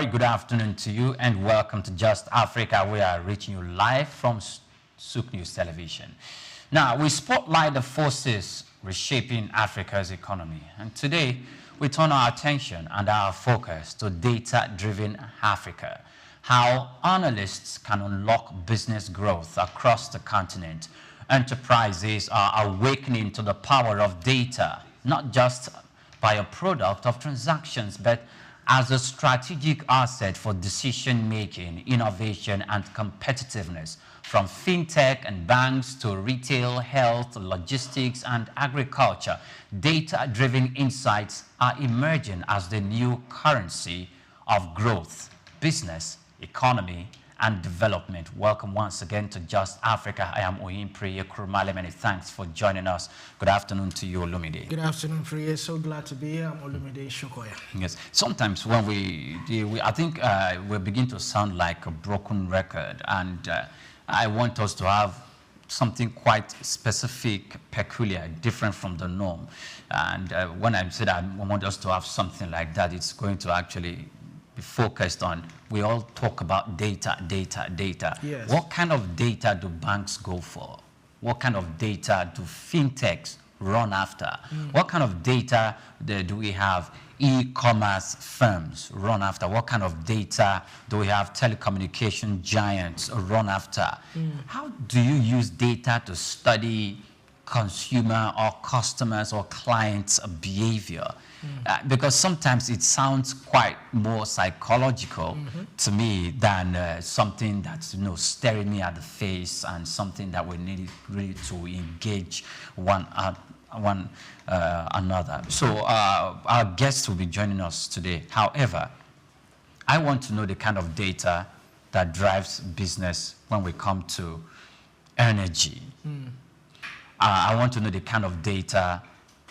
very good afternoon to you and welcome to Just Africa. We are reaching you live from Souk News Television. Now, we spotlight the forces reshaping Africa's economy. And today, we turn our attention and our focus to data-driven Africa. How analysts can unlock business growth across the continent. Enterprises are awakening to the power of data, not just by a product of transactions, but as a strategic asset for decision-making, innovation, and competitiveness. From fintech and banks to retail, health, logistics, and agriculture, data-driven insights are emerging as the new currency of growth, business, economy, and development. Welcome once again to Just Africa. I am Oyin Priye Kurumale. Many thanks for joining us. Good afternoon to you, Olumide. Good afternoon, Priye. So glad to be here. I'm Olumide Shokoya. Yes. Sometimes when I think we begin to sound like a broken record, and I want us to have something quite specific, peculiar, different from the norm. And when I said I want us to have something like that, it's going to actually be focused on, we all talk about data. Yes. What kind of data do banks go for? What kind of data do fintechs run after? What kind of data do we have e-commerce firms run after? What kind of data do we have telecommunication giants run after? How do you use data to study consumer or customers or clients' behavior? Because sometimes it sounds quite more psychological to me than something that's staring me at the face and something that we need really to engage one another. So our guests will be joining us today. However, I want to know the kind of data that drives business when we come to energy. I want to know the kind of data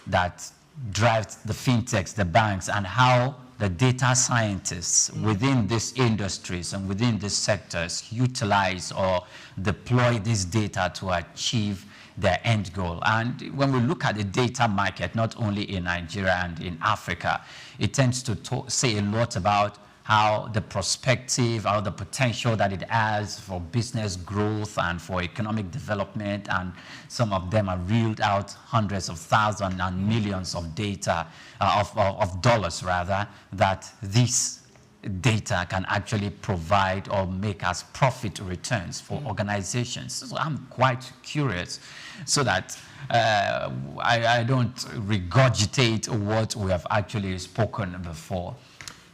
that drives the fintechs, the banks, and how the data scientists within these industries and within these sectors utilize or deploy this data to achieve their end goal. And when we look at the data market, not only in Nigeria and in Africa, it tends to say a lot about how the perspective, how the potential that it has for business growth and for economic development, and some of them are reeled out hundreds of thousands and millions of data, of dollars rather, that this data can actually provide or make as profit returns for organizations. So I'm quite curious so that I don't regurgitate what we have actually spoken before.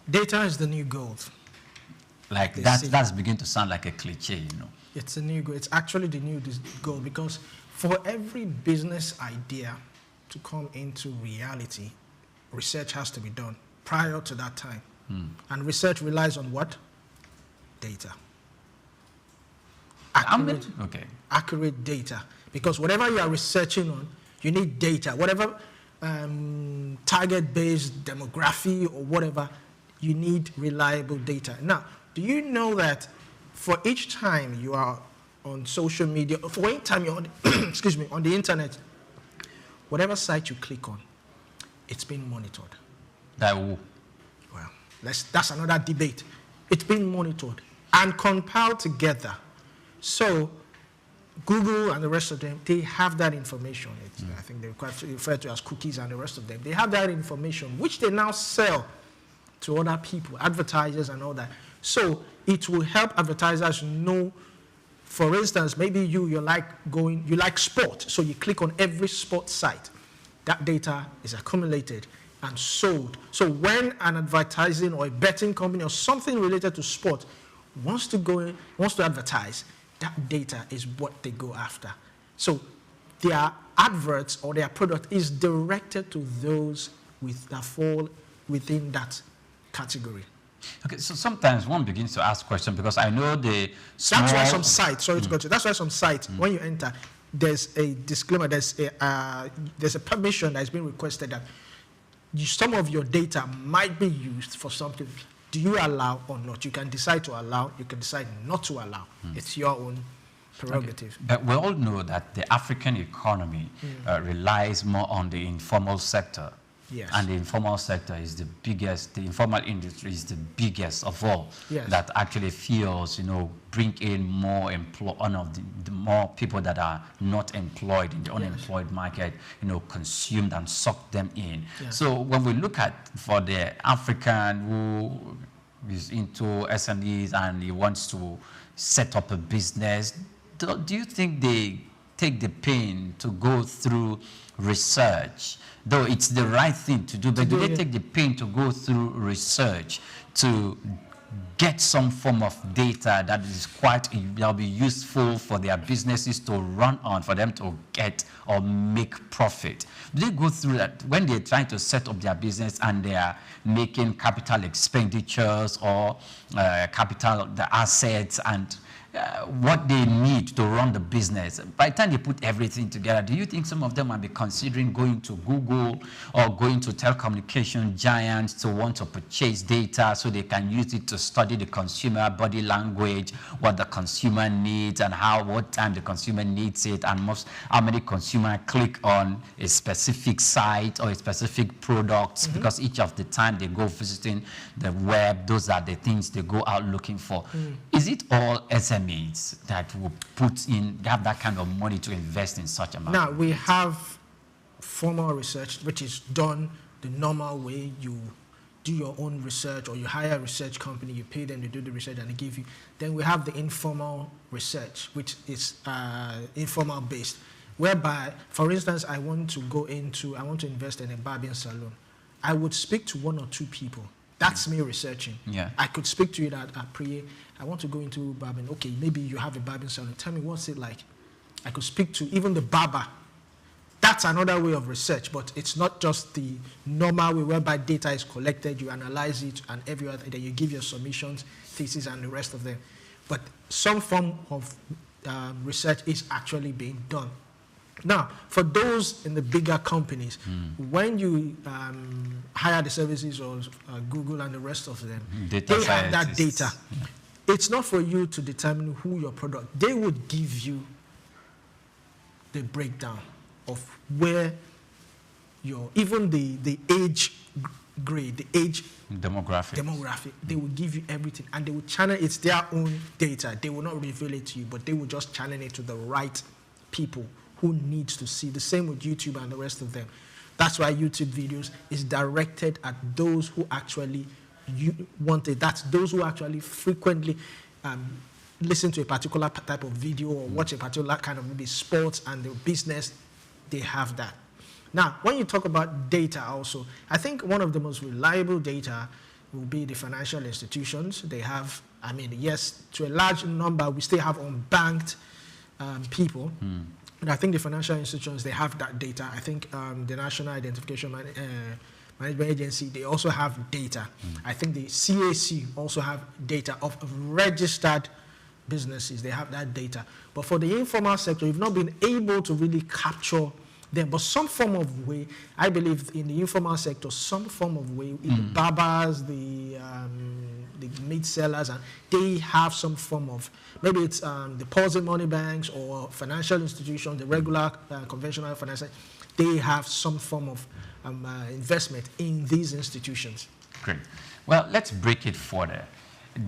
Data is the new gold. Like that's beginning to sound like a cliche, It's a new gold. It's actually the new gold, because for every business idea to come into reality, research has to be done prior to that time. And research relies on what? Data. Accurate data. Because whatever you are researching on, you need data. Whatever target-based demography or whatever, you need reliable data. Now, do you know that for each time you are on social media, for each time you're on, excuse me, on the internet, whatever site you click on, it's been monitored. Well, that's another debate. It's been monitored and compiled together. So Google and the rest of them, they have that information. I think they refer to as cookies and the rest of them. They have that information, which they now sell to other people, advertisers and all that. So it will help advertisers know, for instance, maybe you like sport, so you click on every sports site. That data is accumulated and sold. So when an advertising or a betting company or something related to sport wants to advertise, that data is what they go after. So their adverts or their product is directed to those that fall within that category. Okay, so sometimes one begins to ask questions, because I know that's why some sites, sorry to go to, that's why some sites, when you enter, there's a disclaimer, there's a permission that has been requested that some of your data might be used for something. Do you allow or not? You can decide to allow, you can decide not to allow. It's your own prerogative. Okay. But we all know that the African economy relies more on the informal sector Yes. And the informal sector is the biggest, the informal industry is the biggest of all. Yes. That actually feels, bring in more the more people that are not employed in the unemployed market, consumed and sucked them in. Yes. So when we look at for the African who is into SMEs and he wants to set up a business, do you think they take the pain to go through research? Though it's the right thing to do, but do they take the pain to go through research to get some form of data that'll be useful for their businesses to run on, for them to get or make profit? Do they go through that when they're trying to set up their business and they are making capital expenditures or the assets and what they need to run the business? By the time they put everything together, do you think some of them might be considering going to Google or going to telecommunication giants to want to purchase data so they can use it to study the consumer body language, what the consumer needs and what time the consumer needs it, and how many consumers click on a specific site or a specific product, because each of the time they go visiting the web, those are the things they go out looking for. Is it all SMEs that will have that kind of money to invest in such a market? Now, we have formal research, which is done the normal way. You do your own research, or you hire a research company, you pay them to do the research, and they give you. Then we have the informal research, which is informal based, whereby, for instance, I want to invest in a barbing salon. I would speak to one or two people. That's me researching. Yeah. I could speak to you that I want to go into barbing. Okay, maybe you have a barbing salon. Tell me, what's it like? I could speak to even the barber. That's another way of research, but it's not just the normal way whereby data is collected, you analyze it, and every other, then you give your submissions, thesis, and the rest of them. But some form of research is actually being done. Now, for those in the bigger companies, when you hire the services of Google and the rest of them, they have that data. It's not for you to determine who your product. They would give you the breakdown of where even the age grade, the age demographic. They will give you everything, and they will channel. It's their own data. They will not reveal it to you, but they will just channel it to the right people who needs to see. The same with YouTube and the rest of them. That's why YouTube videos is directed at those who actually want it. That's those who actually frequently listen to a particular type of video or watch a particular kind of maybe sports and the business. They have that. Now, when you talk about data also, I think one of the most reliable data will be the financial institutions. They have, yes, to a large number, we still have unbanked people. And I think the financial institutions, they have that data. I think the National Identification Management Agency, they also have data. I think the CAC also have data of registered businesses. They have that data. But for the informal sector, we've not been able to really capture them. But some form of way, I believe in the informal sector, some form of way, the barbers, the meat sellers, and they have some form of, maybe it's deposit money banks or financial institutions, the regular conventional financial, they have some form of investment in these institutions. Great. Well, let's break it further.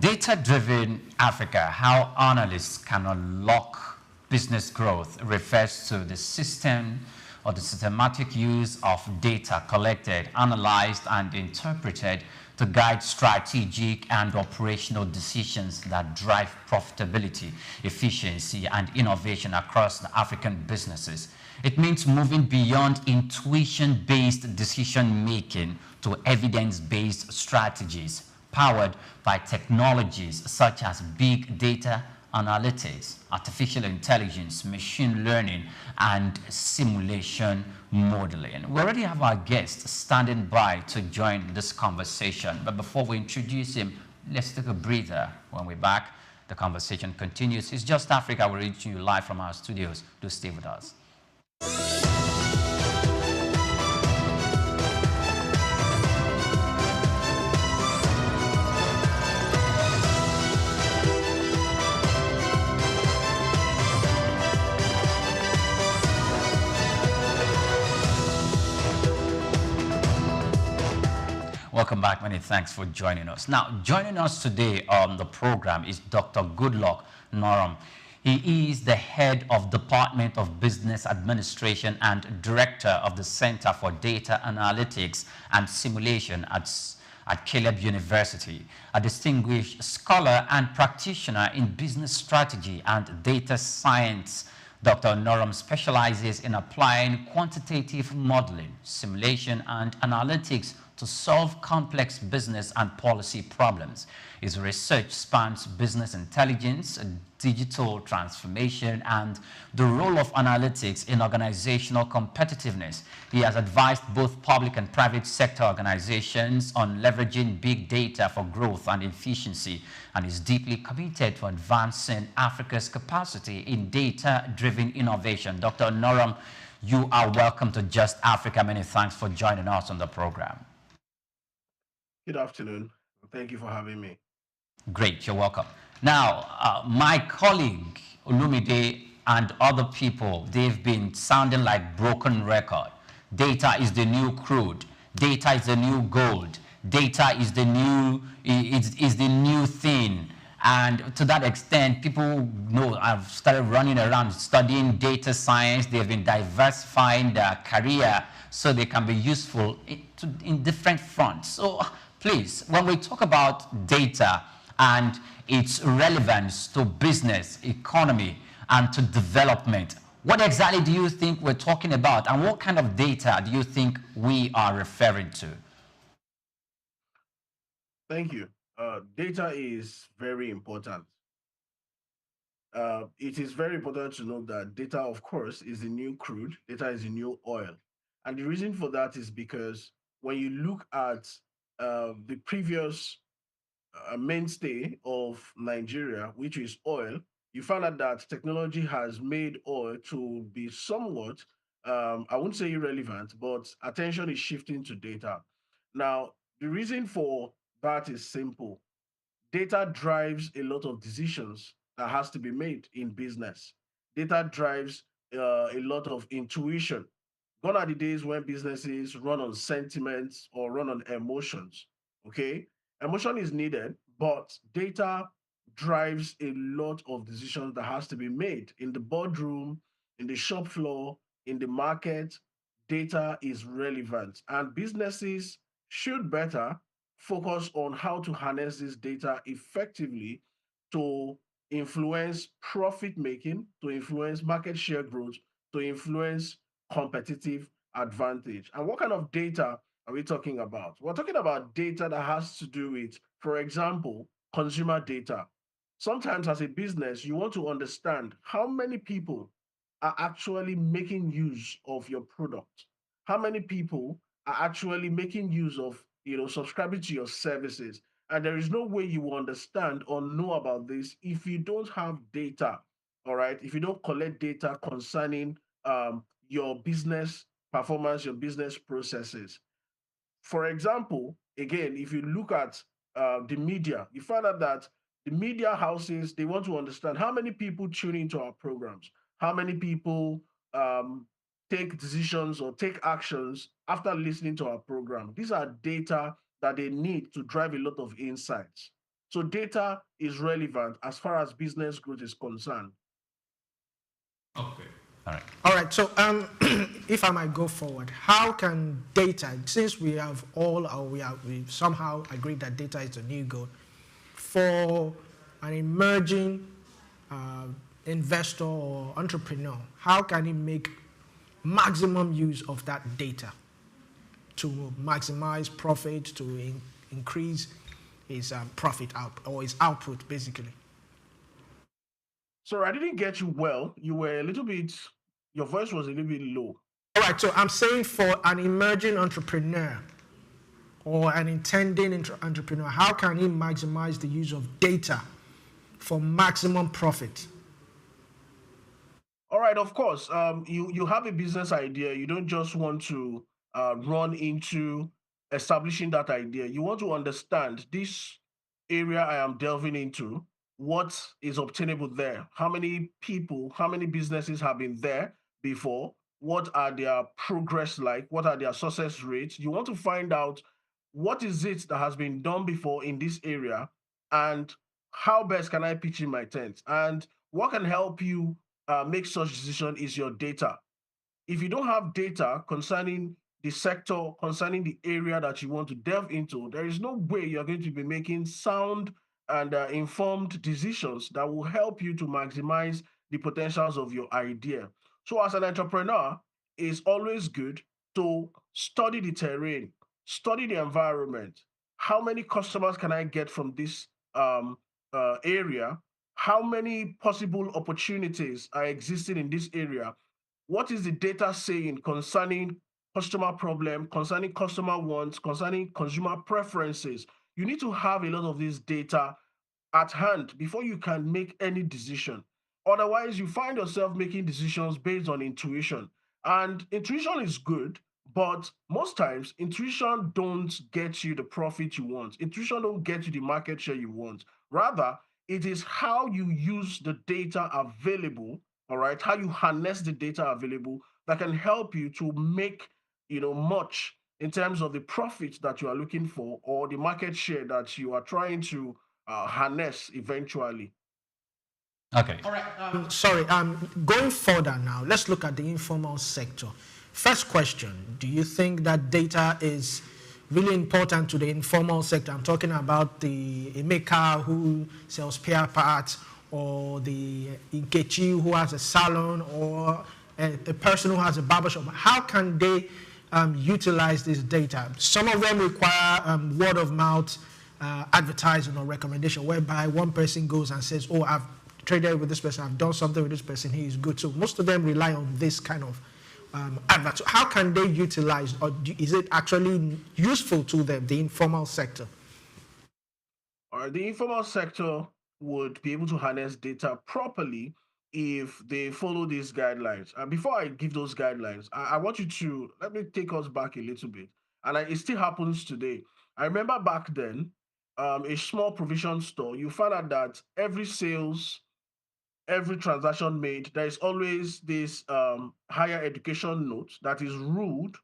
Data-driven Africa, how analysts can unlock business growth, refers to the system or the systematic use of data collected, analyzed, and interpreted to guide strategic and operational decisions that drive profitability, efficiency, and innovation across the African businesses. It means moving beyond intuition-based decision-making to evidence-based strategies powered by technologies such as big data analytics, artificial intelligence, machine learning, and simulation modeling. We already have our guest standing by to join this conversation, but before we introduce him, let's take a breather. When we're back, the conversation continues. It's Just Africa. We're reaching you live from our studios. Do stay with us. Welcome back. Many thanks for joining us. Now, joining us today on the program is Dr. Goodluck Norum. He is the head of Department of Business Administration and director of the Center for Data Analytics and Simulation at Caleb University, a distinguished scholar and practitioner in business strategy and data science. Dr. Norum specializes in applying quantitative modeling, simulation, and analytics to solve complex business and policy problems. His research spans business intelligence, digital transformation, and the role of analytics in organizational competitiveness. He has advised both public and private sector organizations on leveraging big data for growth and efficiency, and is deeply committed to advancing Africa's capacity in data-driven innovation. Dr. Norum, you are welcome to Just Africa. Many thanks for joining us on the program. Good afternoon. Thank you for having me. Great, you're welcome. Now, my colleague Olumide and other people, they've been sounding like broken record. Data is the new crude. Data is the new gold. Data is the new thing. And to that extent, people know I've started running around studying data science. They've been diversifying their career so they can be useful in different fronts. So please, when we talk about data and its relevance to business, economy, and to development, what exactly do you think we're talking about? And what kind of data do you think we are referring to? Thank you. Data is very important. It is very important to know that data, of course, is the new crude, data is the new oil. And the reason for that is because when you look at the previous mainstay of Nigeria, which is oil, you find out that technology has made oil to be somewhat, I wouldn't say irrelevant, but attention is shifting to data. Now, the reason for that is simple. Data drives a lot of decisions that has to be made in business. Data drives a lot of intuition. Gone are the days when businesses run on sentiments or run on emotions. Okay, emotion is needed, but data drives a lot of decisions that has to be made in the boardroom, in the shop floor, in the market. Data is relevant, and businesses should better focus on how to harness this data effectively to influence profit making, to influence market share growth, to influence competitive advantage. And what kind of data are we talking about? We're talking about data that has to do with, for example, consumer data. Sometimes, as a business, you want to understand how many people are actually making use of your product, how many people are actually making use of subscribing to your services. And there is no way you will understand or know about this if you don't have data. All right, if you don't collect data concerning your business performance, your business processes. For example, again, if you look at the media, you find out that the media houses, they want to understand how many people tune into our programs, how many people take decisions or take actions after listening to our program. These are data that they need to drive a lot of insights. So data is relevant as far as business growth is concerned. Okay. All right. All right. So, if I might go forward, how can data, since we have all, or we somehow agreed that data is the new goal, for an emerging investor or entrepreneur, how can he make maximum use of that data to maximize profit, to increase his profit out or his output, basically? So I didn't get you well. You were a little bit, your voice was a little bit low. All right, so I'm saying for an emerging entrepreneur or an intending entrepreneur, how can he maximize the use of data for maximum profit? All right, of course. You have a business idea. You don't just want to run into establishing that idea. You want to understand this area I am delving into. What is obtainable there? How many people, how many businesses have been there before? What are their progress like? What are their success rates? You want to find out what is it that has been done before in this area, and how best can I pitch in my tent? And what can help you make such decision is your data. If you don't have data concerning the sector, concerning the area that you want to delve into, there is no way you're going to be making sound and informed decisions that will help you to maximize the potentials of your idea. So, as an entrepreneur, it's always good to study the terrain, study the environment. How many customers can I get from this area? How many possible opportunities are existing in this area? What is the data saying concerning customer problem, concerning customer wants, concerning consumer preferences? You need to have a lot of this data at hand before you can make any decision. Otherwise, you find yourself making decisions based on intuition. And intuition is good, but most times intuition don't get you the profit you want. Intuition don't get you the market share you want. Rather, it is how you use the data available, all right, how you harness the data available that can help you to make, much in terms of the profit that you are looking for or the market share that you are trying to harness eventually. Okay. All right. Sorry. Going further now, let's look at the informal sector. First question: do you think that data is really important to the informal sector? I'm talking about the Emeka who sells spare parts, or the Nkechi who has a salon, or a person who has a barbershop. How can they utilize this data? Some of them require word of mouth advertising or recommendation, whereby one person goes and says, "Oh, I've traded with this person, I've done something with this person, he is good." So most of them rely on this kind of advert. So how can they utilize, or is it actually useful to them, the informal sector? The informal sector would be able to harness data properly if they follow these guidelines. And before I give those guidelines, I want you to let me take us back a little bit. And it still happens today. I remember back then, a small provision store, you found out that every transaction made, there is always this higher education note that is ruled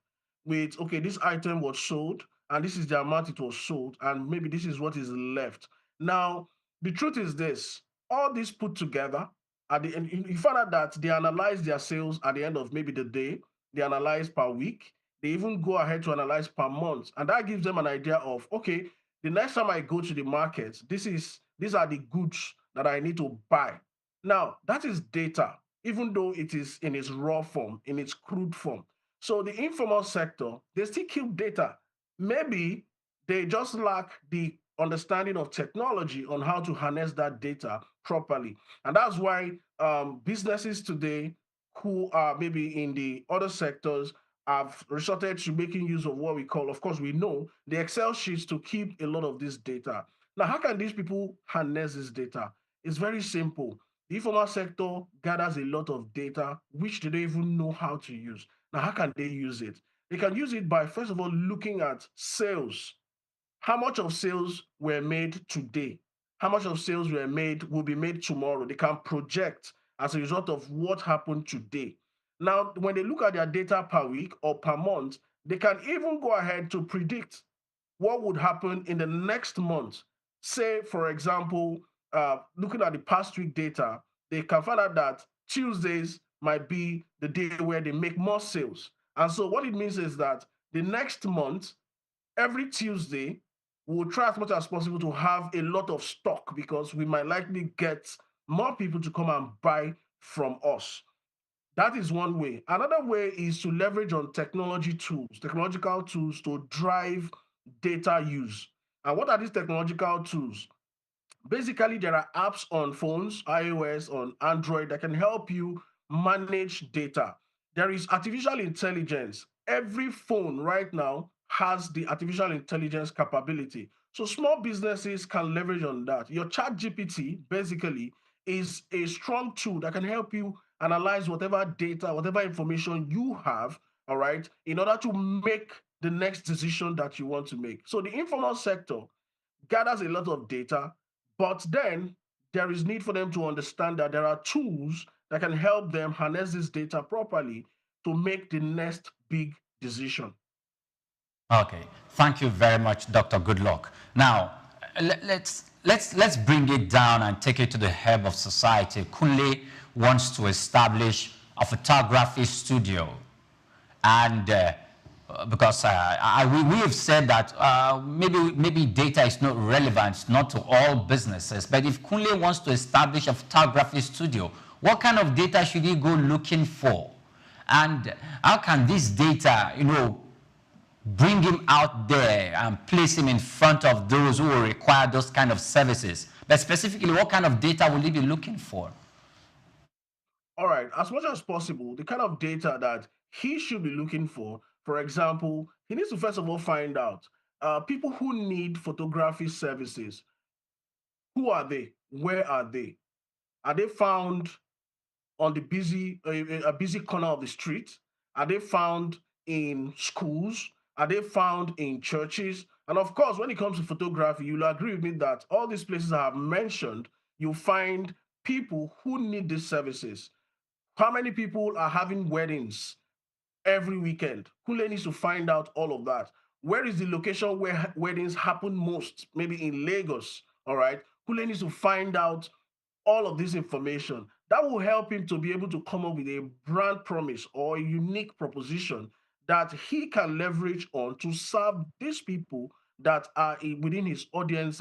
with, okay, this item was sold and this is the amount it was sold, and maybe this is what is left. Now, the truth is this: all this put together, at the end, you find out that they analyze their sales at the end of maybe the day, they analyze per week, they even go ahead to analyze per month, and that gives them an idea of, okay, the next time I go to the market, these are the goods that I need to buy. Now, that is data, even though it is in its raw form, in its crude form. So the informal sector, they still keep data. Maybe they just lack the understanding of technology on how to harness that data properly. And that's why businesses today who are maybe in the other sectors have resorted to making use of what we call, of course, we know the Excel sheets to keep a lot of this data. Now, how can these people harness this data? It's very simple. The informal sector gathers a lot of data which they don't even know how to use. Now, how can they use it? They can use it by, first of all, looking at sales. How much of sales were made today? How much of sales will be made tomorrow? They can project as a result of what happened today. Now, when they look at their data per week or per month, they can even go ahead to predict what would happen in the next month. Say, for example, looking at the past week data, they can find out that Tuesdays might be the day where they make more sales. And so, what it means is that the next month, every Tuesday, we will try as much as possible to have a lot of stock because we might likely get more people to come and buy from us. That is one way. Another way is to leverage on technological tools to drive data use. And what are these technological tools? Basically, there are apps on phones, iOS, on Android, that can help you manage data. There is artificial intelligence. Every phone right now has the artificial intelligence capability. So small businesses can leverage on that. Your chat GPT basically is a strong tool that can help you analyze whatever data, whatever information you have, all right, in order to make the next decision that you want to make. So the informal sector gathers a lot of data, but then there is need for them to understand that there are tools that can help them harness this data properly to make the next big decision. Okay, thank you very much, Dr. Goodluck. Now, let's bring it down and take it to the hub of society. Kunle wants to establish a photography studio, and because we have said that maybe data is not relevant, not to all businesses, but if Kunle wants to establish a photography studio, what kind of data should he go looking for? And how can this data, bring him out there and place him in front of those who will require those kind of services? But specifically, what kind of data will he be looking for? All right, as much as possible, the kind of data that he should be looking for example, he needs to first of all find out people who need photography services. Who are they? Where are they? Are they found on the a busy corner of the street? Are they found in schools? Are they found in churches? And of course, when it comes to photography, you'll agree with me that all these places I have mentioned, you'll find people who need these services. How many people are having weddings every weekend? Kule needs to find out all of that. Where is the location where weddings happen most? Maybe in Lagos. All right. Kule needs to find out all of this information. That will help him to be able to come up with a brand promise or a unique proposition that he can leverage on to serve these people that are within his audience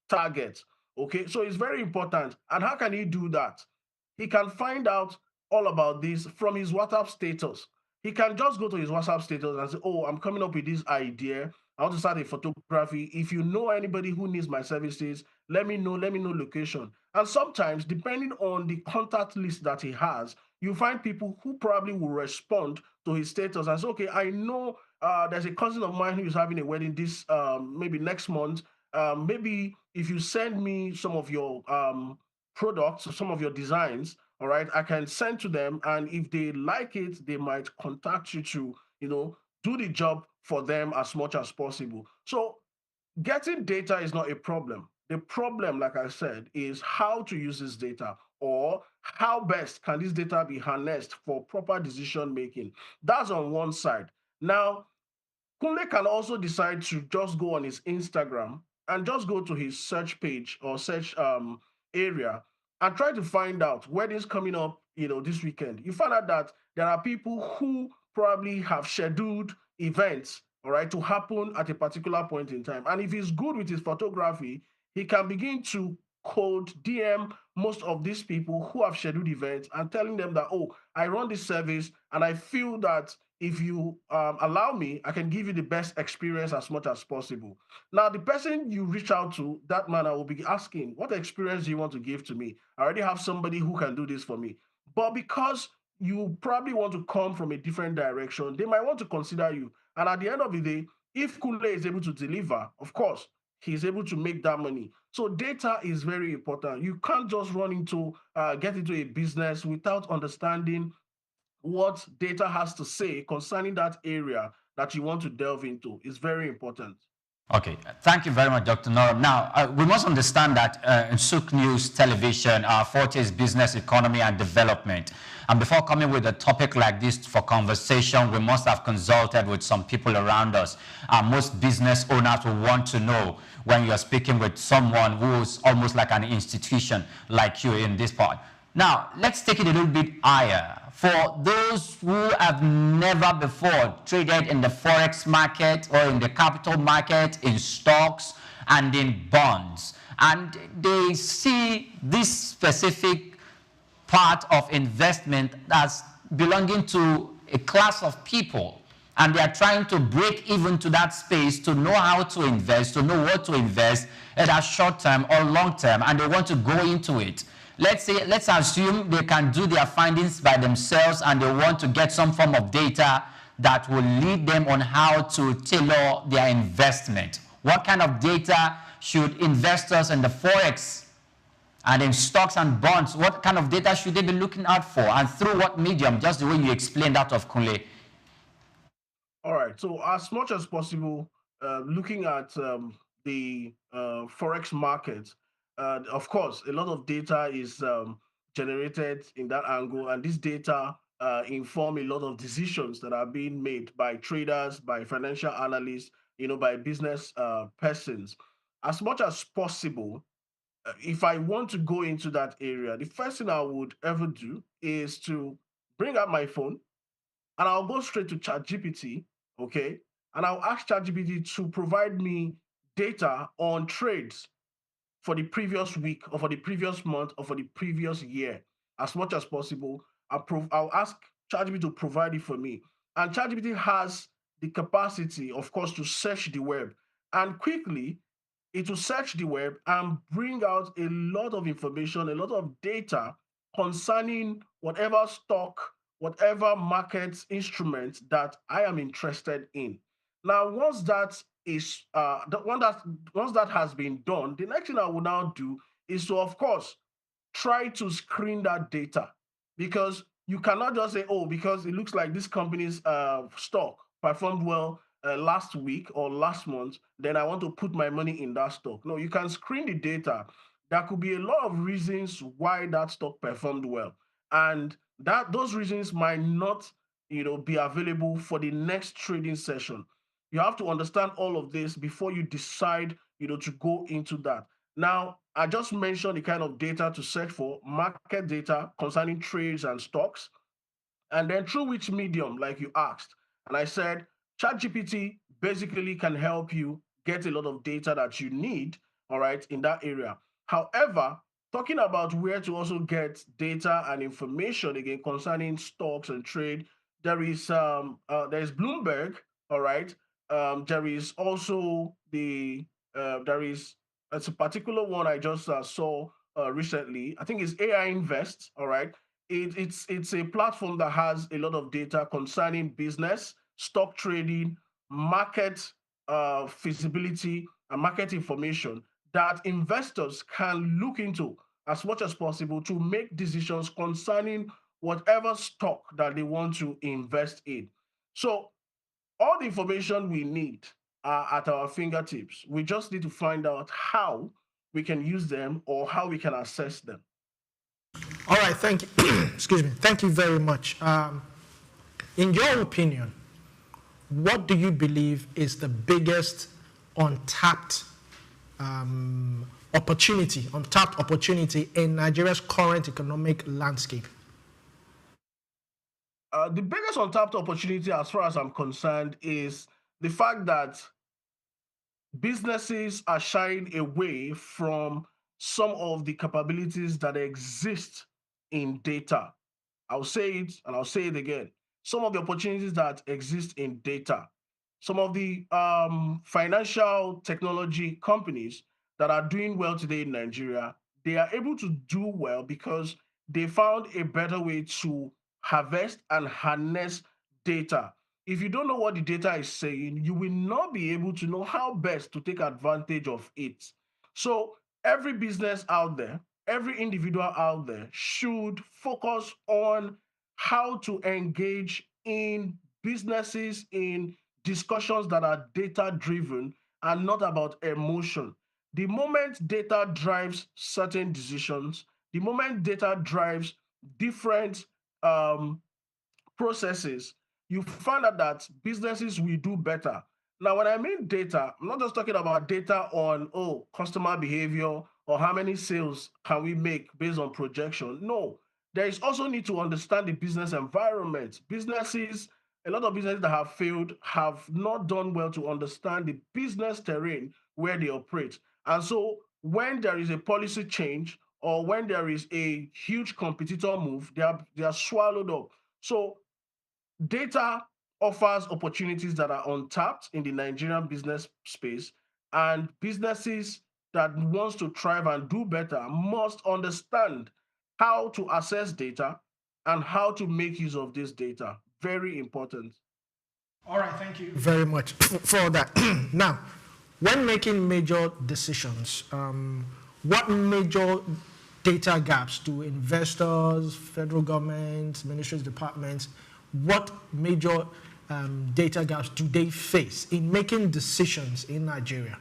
target. Okay, so it's very important. And how can he do that? He can find out all about this from his WhatsApp status. He can just go to his WhatsApp status and say, "Oh, I'm coming up with this idea. I want to start a photography. If you know anybody who needs my services, let me know. Let me know location." And sometimes, depending on the contact list that he has, you find people who probably will respond to his status and say, "Okay, I know there's a cousin of mine who is having a wedding this maybe next month. Maybe if you send me some of your products, some of your designs, all right, I can send to them, and if they like it, they might contact you to, do the job for them as much as possible." So getting data is not a problem. The problem, like I said, is how to use this data, or how best can this data be harnessed for proper decision making. That's on one side. Now, Kunle can also decide to just go on his Instagram and just go to his search page or search area and try to find out weddings coming up, this weekend. You find out that there are people who probably have scheduled events, all right, to happen at a particular point in time. And if he's good with his photography, he can begin to cold DM most of these people who have scheduled events and telling them that, "Oh, I run this service and I feel that if you allow me, I can give you the best experience as much as possible." Now, the person you reach out to, that man, I will be asking, "What experience do you want to give to me? I already have somebody who can do this for me." But because you probably want to come from a different direction, they might want to consider you. And at the end of the day, if Kunle is able to deliver, of course, he's able to make that money. So data is very important. You can't just get into a business without understanding what data has to say concerning that area that you want to delve into. Is very important. Okay, thank you very much, Dr. Noram. Now, we must understand that in Sook News Television, our forte is business, economy, and development. And before coming with a topic like this for conversation, we must have consulted with some people around us. Most business owners will want to know when you're speaking with someone who's almost like an institution like you in this part. Now, let's take it a little bit higher. For those who have never before traded in the forex market or in the capital market, in stocks and in bonds, and they see this specific part of investment as belonging to a class of people, and they are trying to break even to that space to know how to invest, to know what to invest, either short term or long term, and they want to go into it. Let's assume they can do their findings by themselves and they want to get some form of data that will lead them on how to tailor their investment. What kind of data should investors in the forex and in stocks and bonds, what kind of data should they be looking out for, and through what medium? Just the way you explained that of Kunle. All right. So as much as possible, looking at the forex market, of course, a lot of data is generated in that angle, and this data inform a lot of decisions that are being made by traders, by financial analysts, by business persons. As much as possible, if I want to go into that area, the first thing I would ever do is to bring out my phone and I'll go straight to ChatGPT, okay? And I'll ask ChatGPT to provide me data on trades for the previous week or for the previous month or for the previous year as much as possible. I'll ask ChatGPT to provide it for me. And ChatGPT has the capacity, of course, to search the web. And quickly, it will search the web and bring out a lot of information, a lot of data concerning whatever stock, whatever market instrument that I am interested in. Now, once that is once that has been done, the next thing I will now do is to, of course, try to screen that data, because you cannot just say, oh, because it looks like this company's stock performed well last week or last month, then I want to put my money in that stock. No, you can screen the data. There could be a lot of reasons why that stock performed well, and that those reasons might not, be available for the next trading session. You have to understand all of this before you decide, to go into that. Now, I just mentioned the kind of data to search for: market data concerning trades and stocks, and then through which medium, like you asked. And I said, ChatGPT basically can help you get a lot of data that you need, all right, in that area. However, talking about where to also get data and information again concerning stocks and trade, there is Bloomberg, all right. There is also there is it's a particular one I just saw recently. I think it's AI Invest, all right. It's a platform that has a lot of data concerning business, stock trading, market feasibility, and market information that investors can look into as much as possible to make decisions concerning whatever stock that they want to invest in. So all the information we need are at our fingertips. We just need to find out how we can use them or how we can access them. All right, thank you. Excuse me. Thank you very much. In your opinion, what do you believe is the biggest untapped opportunity in Nigeria's current economic landscape? The biggest untapped opportunity, as far as I'm concerned, is the fact that businesses are shying away from some of the capabilities that exist in data. I'll say it and I'll say it again. Some of the opportunities that exist in data, some of the financial technology companies that are doing well today in Nigeria, they are able to do well because they found a better way to harvest and harness data. If you don't know what the data is saying, you will not be able to know how best to take advantage of it. So every business out there, every individual out there should focus on how to engage in businesses, in discussions that are data driven and not about emotion. The moment data drives certain decisions, the moment data drives different um, processes, you find out that businesses will do better. Now, when I mean data, I'm not just talking about data on, oh, customer behavior or how many sales can we make based on projection. No, there is also need to understand the business environment. A lot of businesses that have failed have not done well to understand the business terrain where they operate. And so when there is a policy change or when there is a huge competitor move, they are swallowed up. So data offers opportunities that are untapped in the Nigerian business space, and businesses that wants to thrive and do better must understand how to access data and how to make use of this data. Very important. All right, thank you very much for that. Now, when making major decisions, what major data gaps do investors, federal governments, ministries, departments, what major data gaps do they face in making decisions in Nigeria?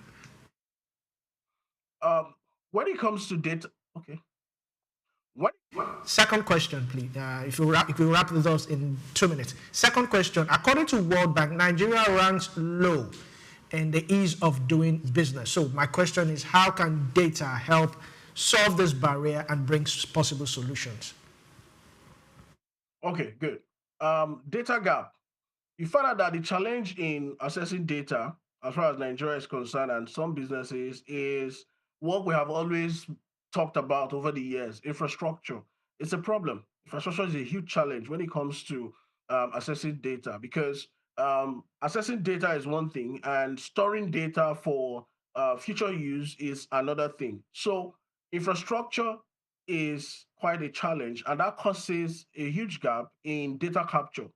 When it comes to data, okay. What? Second question, please. If you wrap this up in 2 minutes. Second question. According to World Bank, Nigeria ranks low in the ease of doing business. So my question is, how can data help solve this barrier and bring possible solutions? Okay, good. Data gap. You find out that the challenge in accessing data, as far as Nigeria is concerned, and some businesses, is what we have always talked about over the years: infrastructure. It's a problem. Infrastructure is a huge challenge when it comes to accessing data, because accessing data is one thing, and storing data for future use is another thing. So, infrastructure is quite a challenge, and that causes a huge gap in data capture.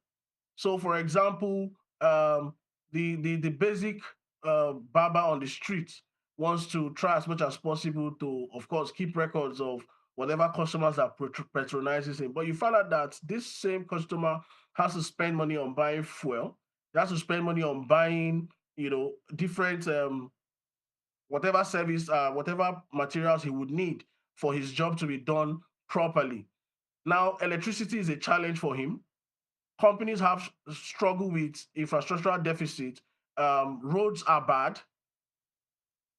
So, for example, the basic barber on the street wants to try as much as possible to, of course, keep records of whatever customers that patronizes him. But you find out that this same customer has to spend money on buying fuel. He has to spend money on buying, different whatever service, whatever materials he would need for his job to be done properly. Now, electricity is a challenge for him. Companies have struggled with infrastructural deficit. Roads are bad.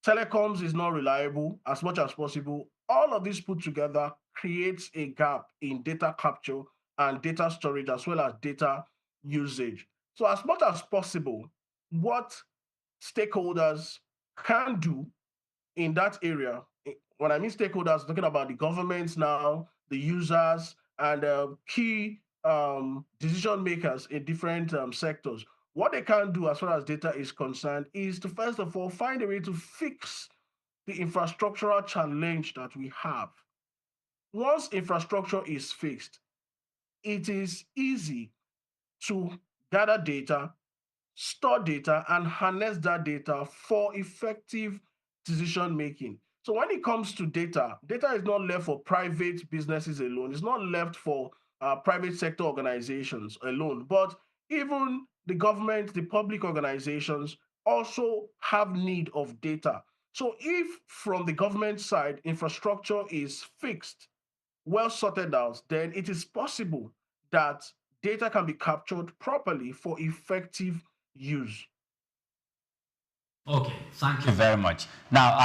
Telecoms is not reliable as much as possible. All of this put together creates a gap in data capture and data storage, as well as data usage. So, as much as possible, what stakeholders can do in that area. When I mean stakeholders, talking about the governments now, the users, and key decision makers in different sectors. What they can do as far as data is concerned is to first of all find a way to fix the infrastructural challenge that we have. Once infrastructure is fixed, it is easy to gather data, store data, and harness that data for effective decision making. So when it comes to data, data is not left for private businesses alone. It's not left for private sector organizations alone, but even the government, the public organizations also have need of data. So if from the government side, infrastructure is fixed, well sorted out, then it is possible that data can be captured properly for effective use. Okay, thank you very much. Now,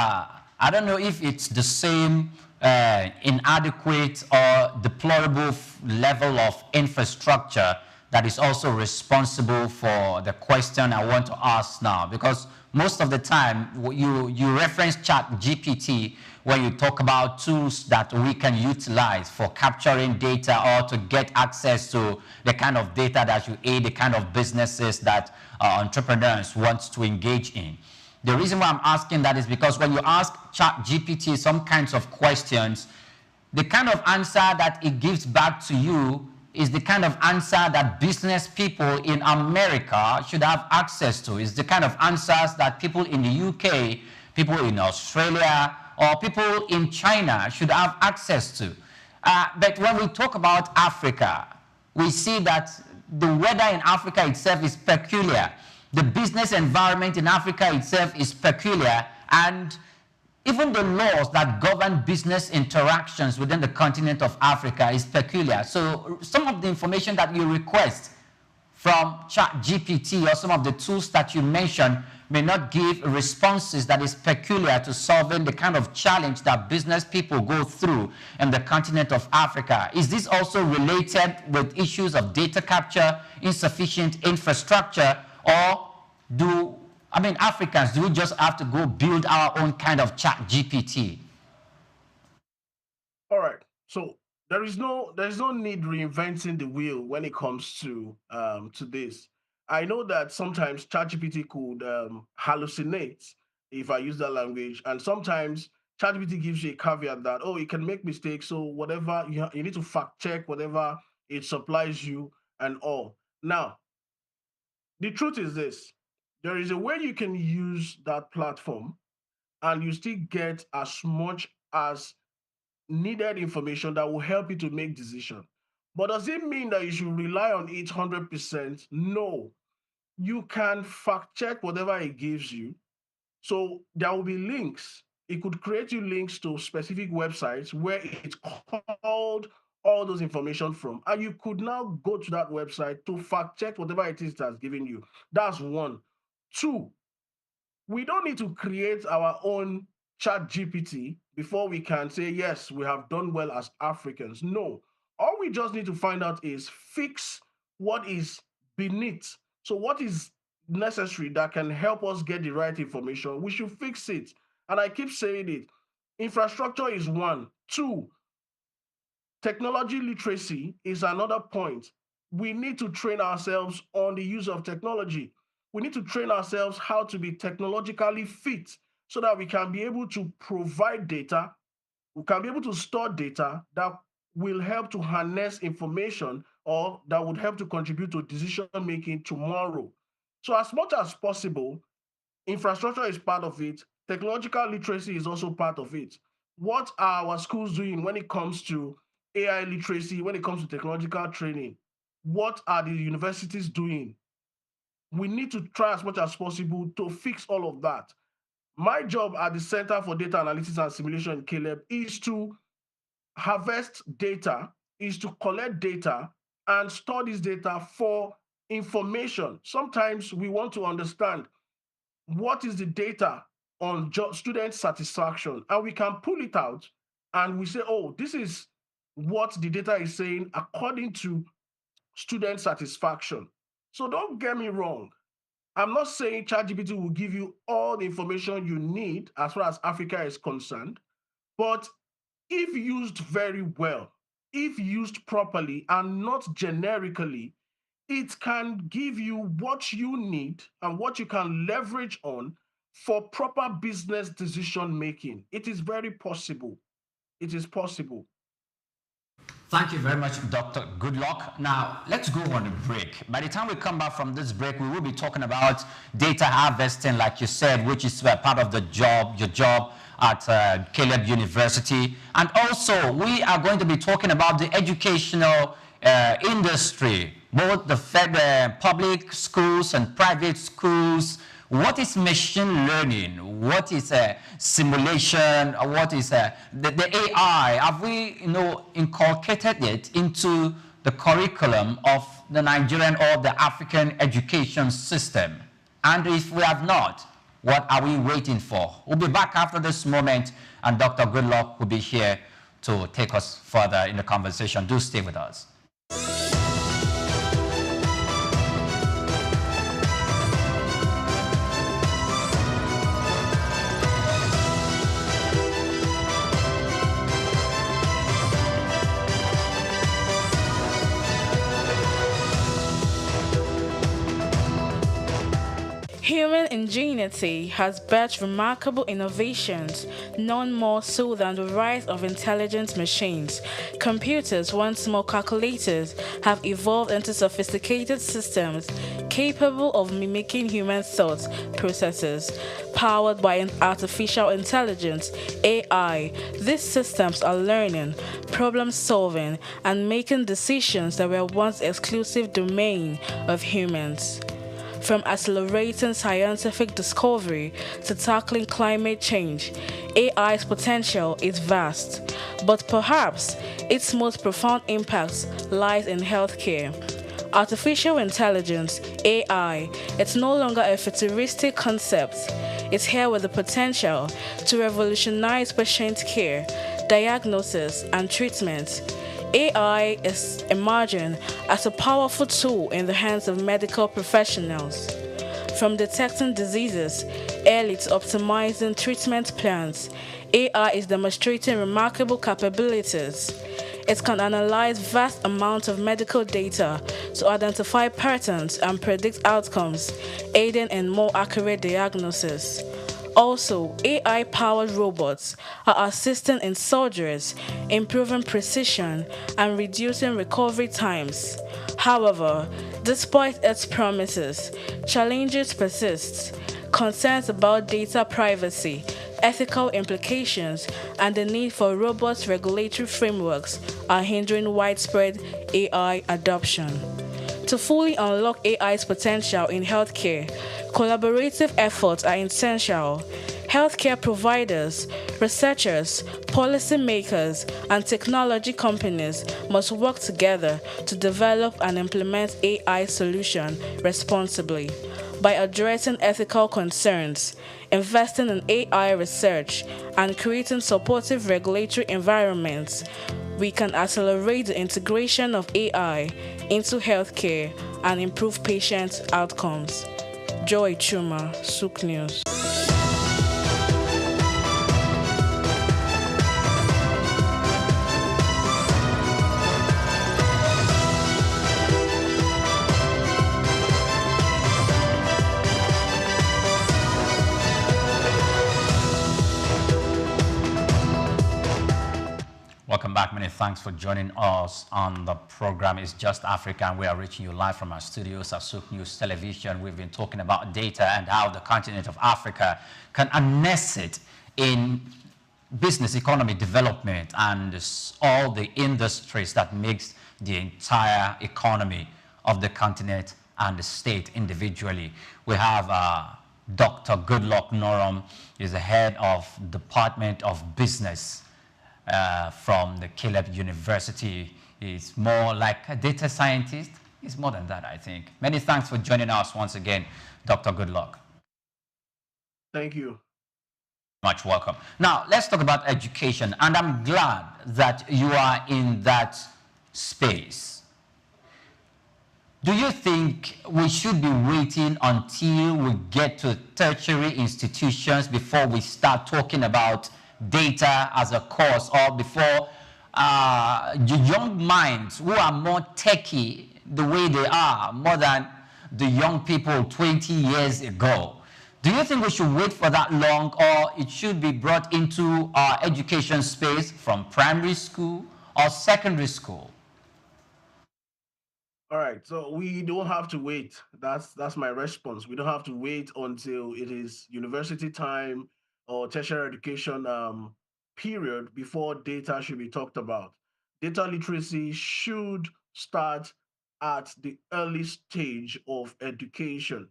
I don't know if it's the same inadequate or deplorable level of infrastructure that is also responsible for the question I want to ask now, because most of the time you reference chat GPT when you talk about tools that we can utilize for capturing data or to get access to the kind of data that you aid the kind of businesses that entrepreneurs want to engage in. The reason why I'm asking that is because when you ask ChatGPT some kinds of questions, the kind of answer that it gives back to you is the kind of answer that business people in America should have access to. It's the kind of answers that people in the UK, people in Australia, or people in China should have access to. But when we talk about Africa, we see that the weather in Africa itself is peculiar. The business environment in Africa itself is peculiar, and even the laws that govern business interactions within the continent of Africa is peculiar. So some of the information that you request from ChatGPT or some of the tools that you mentioned may not give responses that is peculiar to solving the kind of challenge that business people go through in the continent of Africa. Is this also related with issues of data capture, insufficient infrastructure, or Africans, do we just have to go build our own kind of chat GPT? All right. So there is no need reinventing the wheel when it comes to this. I know that sometimes ChatGPT could hallucinate, if I use that language, and sometimes ChatGPT gives you a caveat that, oh, it can make mistakes, so whatever you need to fact check whatever it supplies you and all. Now, the truth is this: there is a way you can use that platform and you still get as much as needed information that will help you to make decision. But does it mean that you should rely on it 100%? No. You can fact check whatever it gives you. So there will be links It could create you links to specific websites where it's called all those information from. And you could now go to that website to fact check whatever it is that's giving you. That's one. Two, we don't need to create our own chat GPT before we can say, yes, we have done well as Africans. No. All we just need to find out is fix what is beneath. So, what is necessary that can help us get the right information? We should fix it. And I keep saying it. Infrastructure is one. Two, technology literacy is another point. We need to train ourselves on the use of technology. We need to train ourselves how to be technologically fit so that we can be able to provide data, we can be able to store data that will help to harness information or that would help to contribute to decision making tomorrow. So, as much as possible, infrastructure is part of it, technological literacy is also part of it. What are our schools doing when it comes to AI literacy, when it comes to technological training? What are the universities doing? We need to try as much as possible to fix all of that. My job at the Center for Data Analytics and Simulation in Caleb is to harvest data, is to collect data and store this data for information. Sometimes we want to understand what is the data on student satisfaction, and we can pull it out and we say, oh, this is what the data is saying according to student satisfaction. So don't get me wrong. I'm not saying ChatGPT will give you all the information you need as far as Africa is concerned, but if used very well, if used properly and not generically, it can give you what you need and what you can leverage on for proper business decision making. It is very possible. It is possible. Thank you very much, Dr. Good luck. Now, let's go on a break. By the time we come back from this break, we will be talking about data harvesting, like you said, which is part of the job, your job at Caleb University. And also, we are going to be talking about the educational industry, both the public schools and private schools. What is machine learning? What is a simulation? What is the AI? Have we, inculcated it into the curriculum of the Nigerian or the African education system? And if we have not, what are we waiting for? We'll be back after this moment, and Dr. Goodluck will be here to take us further in the conversation. Do stay with us. Human ingenuity has birthed remarkable innovations, none more so than the rise of intelligent machines. Computers, once small calculators, have evolved into sophisticated systems capable of mimicking human thought processes. Powered by artificial intelligence, AI, these systems are learning, problem solving, and making decisions that were once exclusive domain of humans. From accelerating scientific discovery to tackling climate change, AI's potential is vast, but perhaps its most profound impact lies in healthcare. Artificial intelligence, AI, it's no longer a futuristic concept. It's here with the potential to revolutionize patient care, diagnosis, and treatment. AI is emerging as a powerful tool in the hands of medical professionals. From detecting diseases early to optimizing treatment plans, AI is demonstrating remarkable capabilities. It can analyze vast amounts of medical data to identify patterns and predict outcomes, aiding in more accurate diagnosis. Also, AI-powered robots are assisting in surgeries, improving precision, and reducing recovery times. However, despite its promises, challenges persist. Concerns about data privacy, ethical implications, and the need for robust regulatory frameworks are hindering widespread AI adoption. To fully unlock AI's potential in healthcare, collaborative efforts are essential. Healthcare providers, researchers, policymakers, and technology companies must work together to develop and implement AI solutions responsibly. By addressing ethical concerns, investing in AI research, and creating supportive regulatory environments, we can accelerate the integration of AI into healthcare and improve patient outcomes. Joy Chuma, Souk News. Welcome back. Many thanks for joining us on the program. It's Just Africa, and we are reaching you live from our studios at Souk News Television. We've been talking about data and how the continent of Africa can harness it in business economy development and all the industries that makes the entire economy of the continent and the state individually. We have Dr. Goodluck Norum, is the head of Department of Business from the Caleb University. He's more like a data scientist. He's more than that, I think. Many thanks for joining us once again, Dr. Goodluck. Thank you. Much welcome. Now, let's talk about education. And I'm glad that you are in that space. Do you think we should be waiting until we get to tertiary institutions before we start talking about data as a course, or before the young minds who are more techie the way they are, more than the young people 20 years ago? Do you think we should wait for that long, or it should be brought into our education space from primary school or secondary school? All right, so we don't have to wait. That's my response. We don't have to wait until it is university time or tertiary education period before data should be talked about. Data literacy should start at the early stage of education.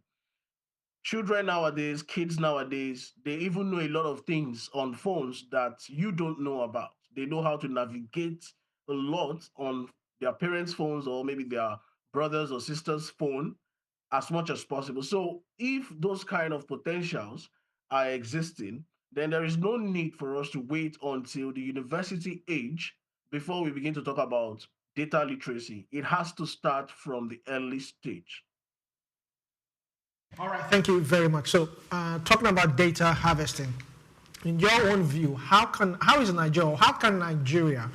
Children nowadays, kids nowadays, they even know a lot of things on phones that you don't know about. They know how to navigate a lot on their parents' phones or maybe their brothers or sisters' phone as much as possible. So if those kind of potentials are existing, then there is no need for us to wait until the university age before we begin to talk about data literacy. It has to start from the early stage. All right, thank you very much. So, talking about data harvesting, in your own view, how is Nigeria, or how can Nigeria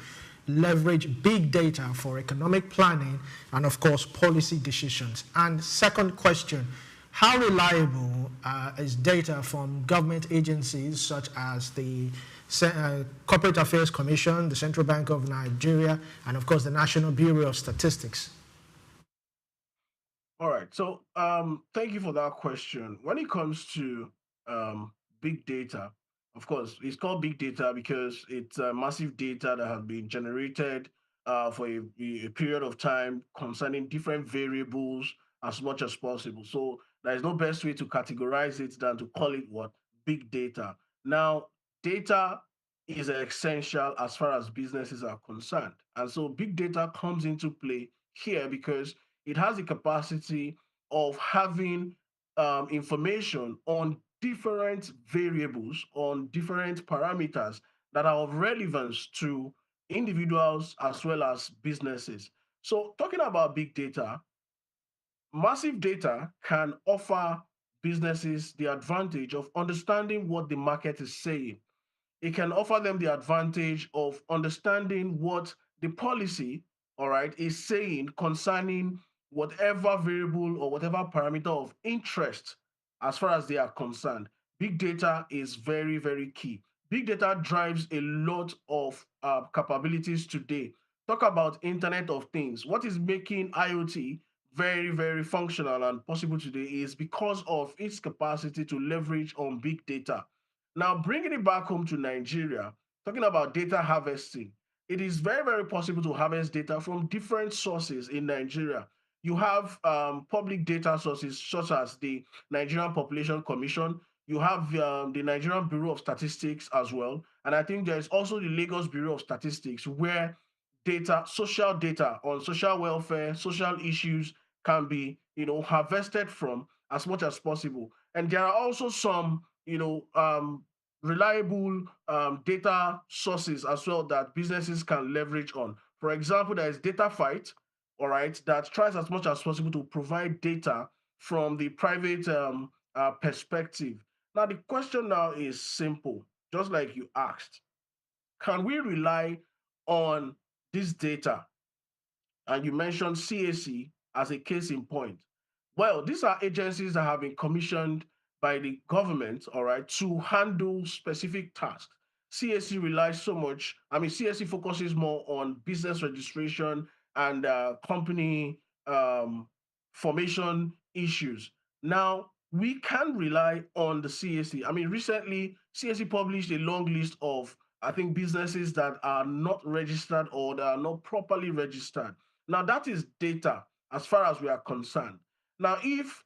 leverage big data for economic planning and, of course, policy decisions? And second question, how reliable is data from government agencies such as the Corporate Affairs Commission, the Central Bank of Nigeria, and, of course, the National Bureau of Statistics? All right. So thank you for that question. When it comes to big data, of course, it's called big data because it's massive data that have been generated for a period of time concerning different variables as much as possible. So there is no best way to categorize it than to call it what? Big data. Now, data is essential as far as businesses are concerned. And so big data comes into play here because it has the capacity of having information on different variables, on different parameters that are of relevance to individuals as well as businesses. So, talking about big data, massive data can offer businesses the advantage of understanding what the market is saying. It can offer them the advantage of understanding what the policy, all right, is saying concerning whatever variable or whatever parameter of interest as far as they are concerned. Big data is very, very key. Big data drives a lot of capabilities today. Talk about Internet of Things. What is making IoT very, very functional and possible today is because of its capacity to leverage on big data. Now, bringing it back home to Nigeria, talking about data harvesting, it is very, very possible to harvest data from different sources in Nigeria. You have public data sources such as the Nigerian Population Commission. You have the Nigerian Bureau of Statistics as well. And I think there's also the Lagos Bureau of Statistics, where social data on social welfare, social issues can be, harvested from as much as possible. And there are also some, reliable data sources as well that businesses can leverage on. For example, there is Data Fight, all right, that tries as much as possible to provide data from the private perspective. Now, the question now is simple, just like you asked. Can we rely on this data? And you mentioned CAC as a case in point. Well, these are agencies that have been commissioned by the government, all right, to handle specific tasks. CAC relies so much, CAC focuses more on business registration and company formation issues. Now, we can rely on the CAC. Recently, CAC published a long list of, I think, businesses that are not registered or that are not properly registered. Now, that is data as far as we are concerned. Now, if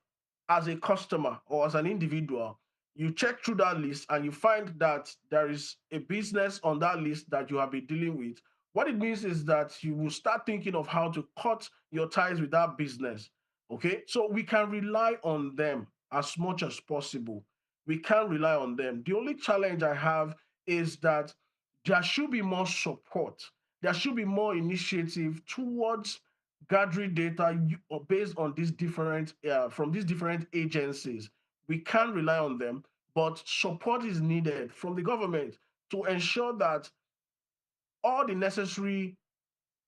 as a customer or as an individual, you check through that list and you find that there is a business on that list that you have been dealing with, what it means is that you will start thinking of how to cut your ties with that business. Okay, so we can rely on them as much as possible. We can rely on them. The only challenge I have is that there should be more support. There should be more initiative towards gathering data based on these different from these different agencies. We can rely on them, but support is needed from the government to ensure that all the necessary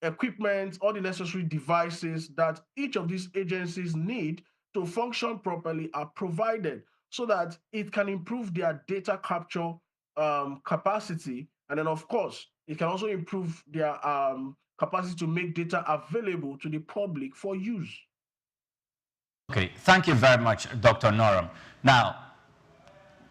equipment, all the necessary devices that each of these agencies need to function properly are provided so that it can improve their data capture capacity. And then, of course, it can also improve their capacity to make data available to the public for use. Okay, thank you very much, Dr. Noram. Now,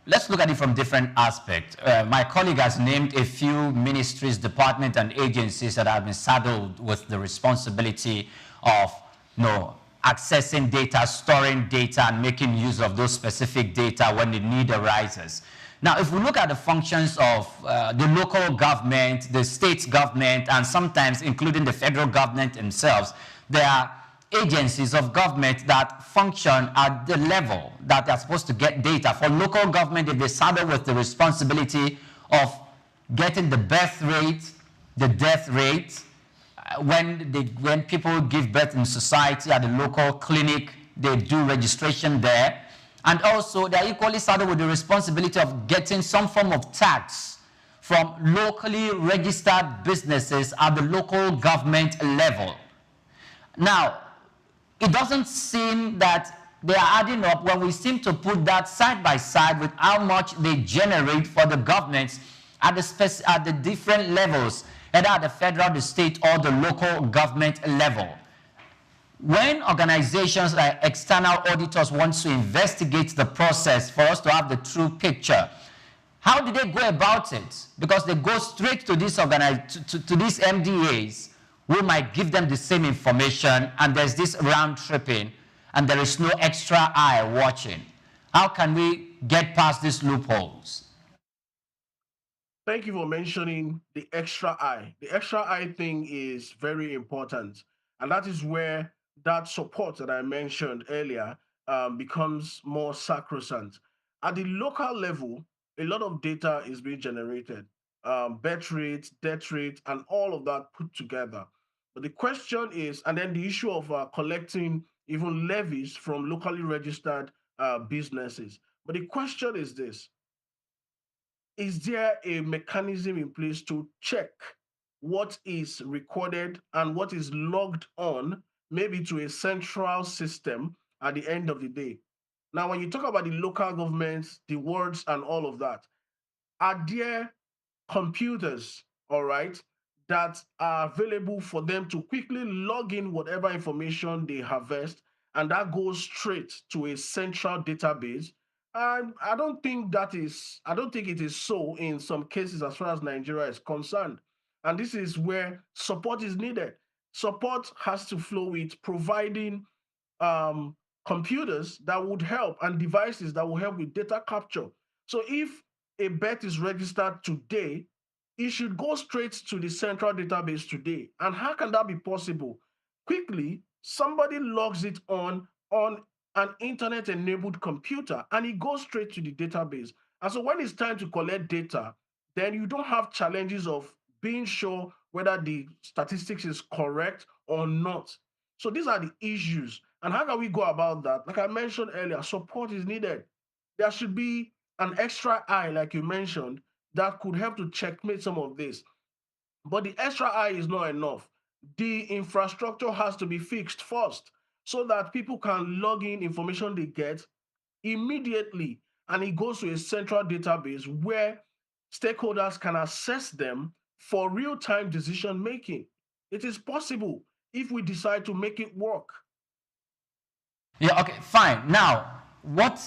let's look at it from different aspects. My colleague has named a few ministries, departments, and agencies that have been saddled with the responsibility of, accessing data, storing data, and making use of those specific data when the need arises. Now, if we look at the functions of the local government, the state government, and sometimes including the federal government themselves, there are agencies of government that function at the level that they're supposed to get data. For local government, if they saddle with the responsibility of getting the birth rate, the death rate, when people give birth in society at the local clinic, they do registration there. And also, they're equally saddled with the responsibility of getting some form of tax from locally registered businesses at the local government level. Now, it doesn't seem that they are adding up when we seem to put that side by side with how much they generate for the governments at the different levels, either at the federal, the state, or the local government level. When organizations like external auditors want to investigate the process for us to have the true picture, how do they go about it? Because they go straight to these MDAs who might give them the same information, and there's this round tripping, and there is no extra eye watching. How can we get past these loopholes? Thank you for mentioning the extra eye. The extra eye thing is very important. And that is where that support that I mentioned earlier becomes more sacrosanct. At the local level, a lot of data is being generated, birth rate, death rate, and all of that put together. But the question is, and then the issue of collecting even levies from locally registered businesses. But the question is this: is there a mechanism in place to check what is recorded and what is logged on, maybe to a central system at the end of the day? Now, when you talk about the local governments, the wards, and all of that, are there computers, all right, that are available for them to quickly log in whatever information they harvest, and that goes straight to a central database? I don't think I don't think it is so in some cases as far as Nigeria is concerned. And this is where support is needed. Support has to flow with providing computers that would help and devices that will help with data capture. So if a bet is registered today, it should go straight to the central database today. And how can that be possible? Quickly, somebody logs it on an internet enabled computer and it goes straight to the database. And so when it's time to collect data, then you don't have challenges of being sure whether the statistics is correct or not. So these are the issues. And how can we go about that? Like I mentioned earlier, support is needed. There should be an extra eye, like you mentioned, that could help to checkmate some of this. But the extra eye is not enough. The infrastructure has to be fixed first so that people can log in information they get immediately and it goes to a central database where stakeholders can access them for real time decision making. It is possible if we decide to make it work. Yeah, okay, fine. Now, what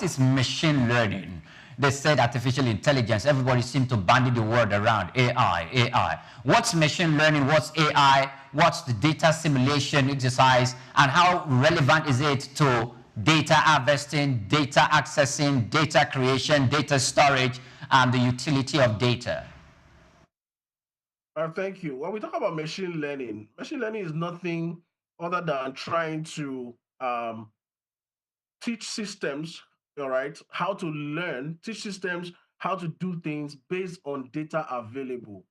is machine learning? They said artificial intelligence. Everybody seems to bandy the word around AI, AI. What's machine learning? What's AI? What's the data simulation exercise? And how relevant is it to data harvesting, data accessing, data creation, data storage, and the utility of data? Thank you. When we talk about machine learning is nothing other than trying to teach systems, all right, how to learn, teach systems how to do things based on data available.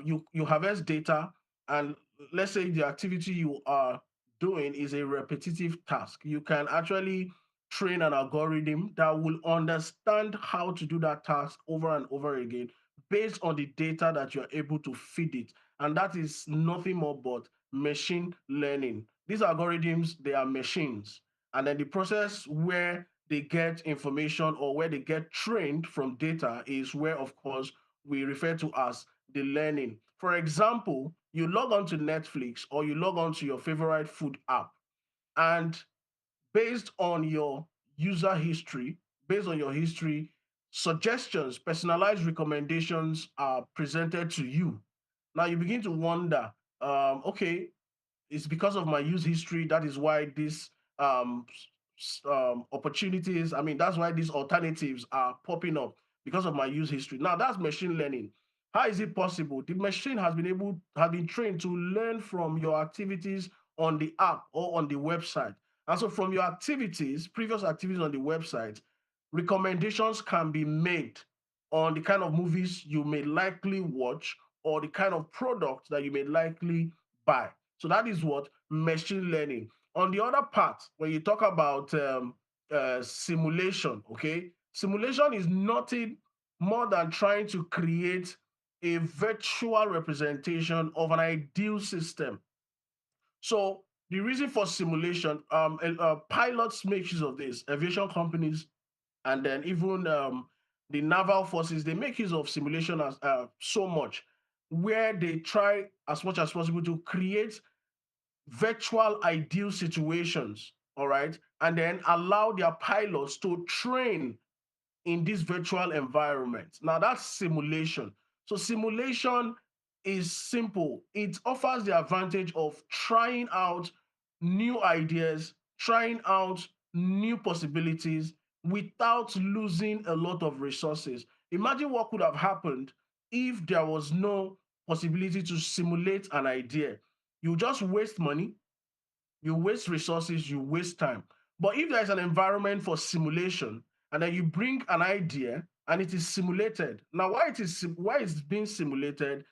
You harvest data, and let's say the activity you are doing is a repetitive task. You can actually train an algorithm that will understand how to do that task over and over again based on the data that you're able to feed it. And that is nothing more but machine learning. These algorithms, they are machines. And then the process where they get information or where they get trained from data is where, of course, we refer to as the learning. For example, you log on to Netflix or you log on to your favorite food app, and based on your user history, based on your history, suggestions, personalized recommendations are presented to you. Now you begin to wonder, okay, it's because of my use history. That is why these um, opportunities, I mean, that's why these alternatives are popping up because of my use history. Now, that's machine learning. How is it possible? The machine has been trained to learn from your activities on the app or on the website. And so, from your activities, previous activities on the website, recommendations can be made on the kind of movies you may likely watch or the kind of product that you may likely buy. So that is what machine learning. On the other part, when you talk about simulation, okay, simulation is nothing more than trying to create a virtual representation of an ideal system. So the reason for simulation, pilots make use of this, aviation companies, and then even the naval forces, they make use of simulation as so much, where they try as much as possible to create virtual ideal situations, all right, and then allow their pilots to train in this virtual environment. Now that's simulation. So simulation is simple. It offers the advantage of trying out new ideas, trying out new possibilities without losing a lot of resources. Imagine what could have happened if there was no possibility to simulate an idea. You just waste money, you waste resources, you waste time. But if there is an environment for simulation, and then you bring an idea and it is simulated. Now, why it's being simulated,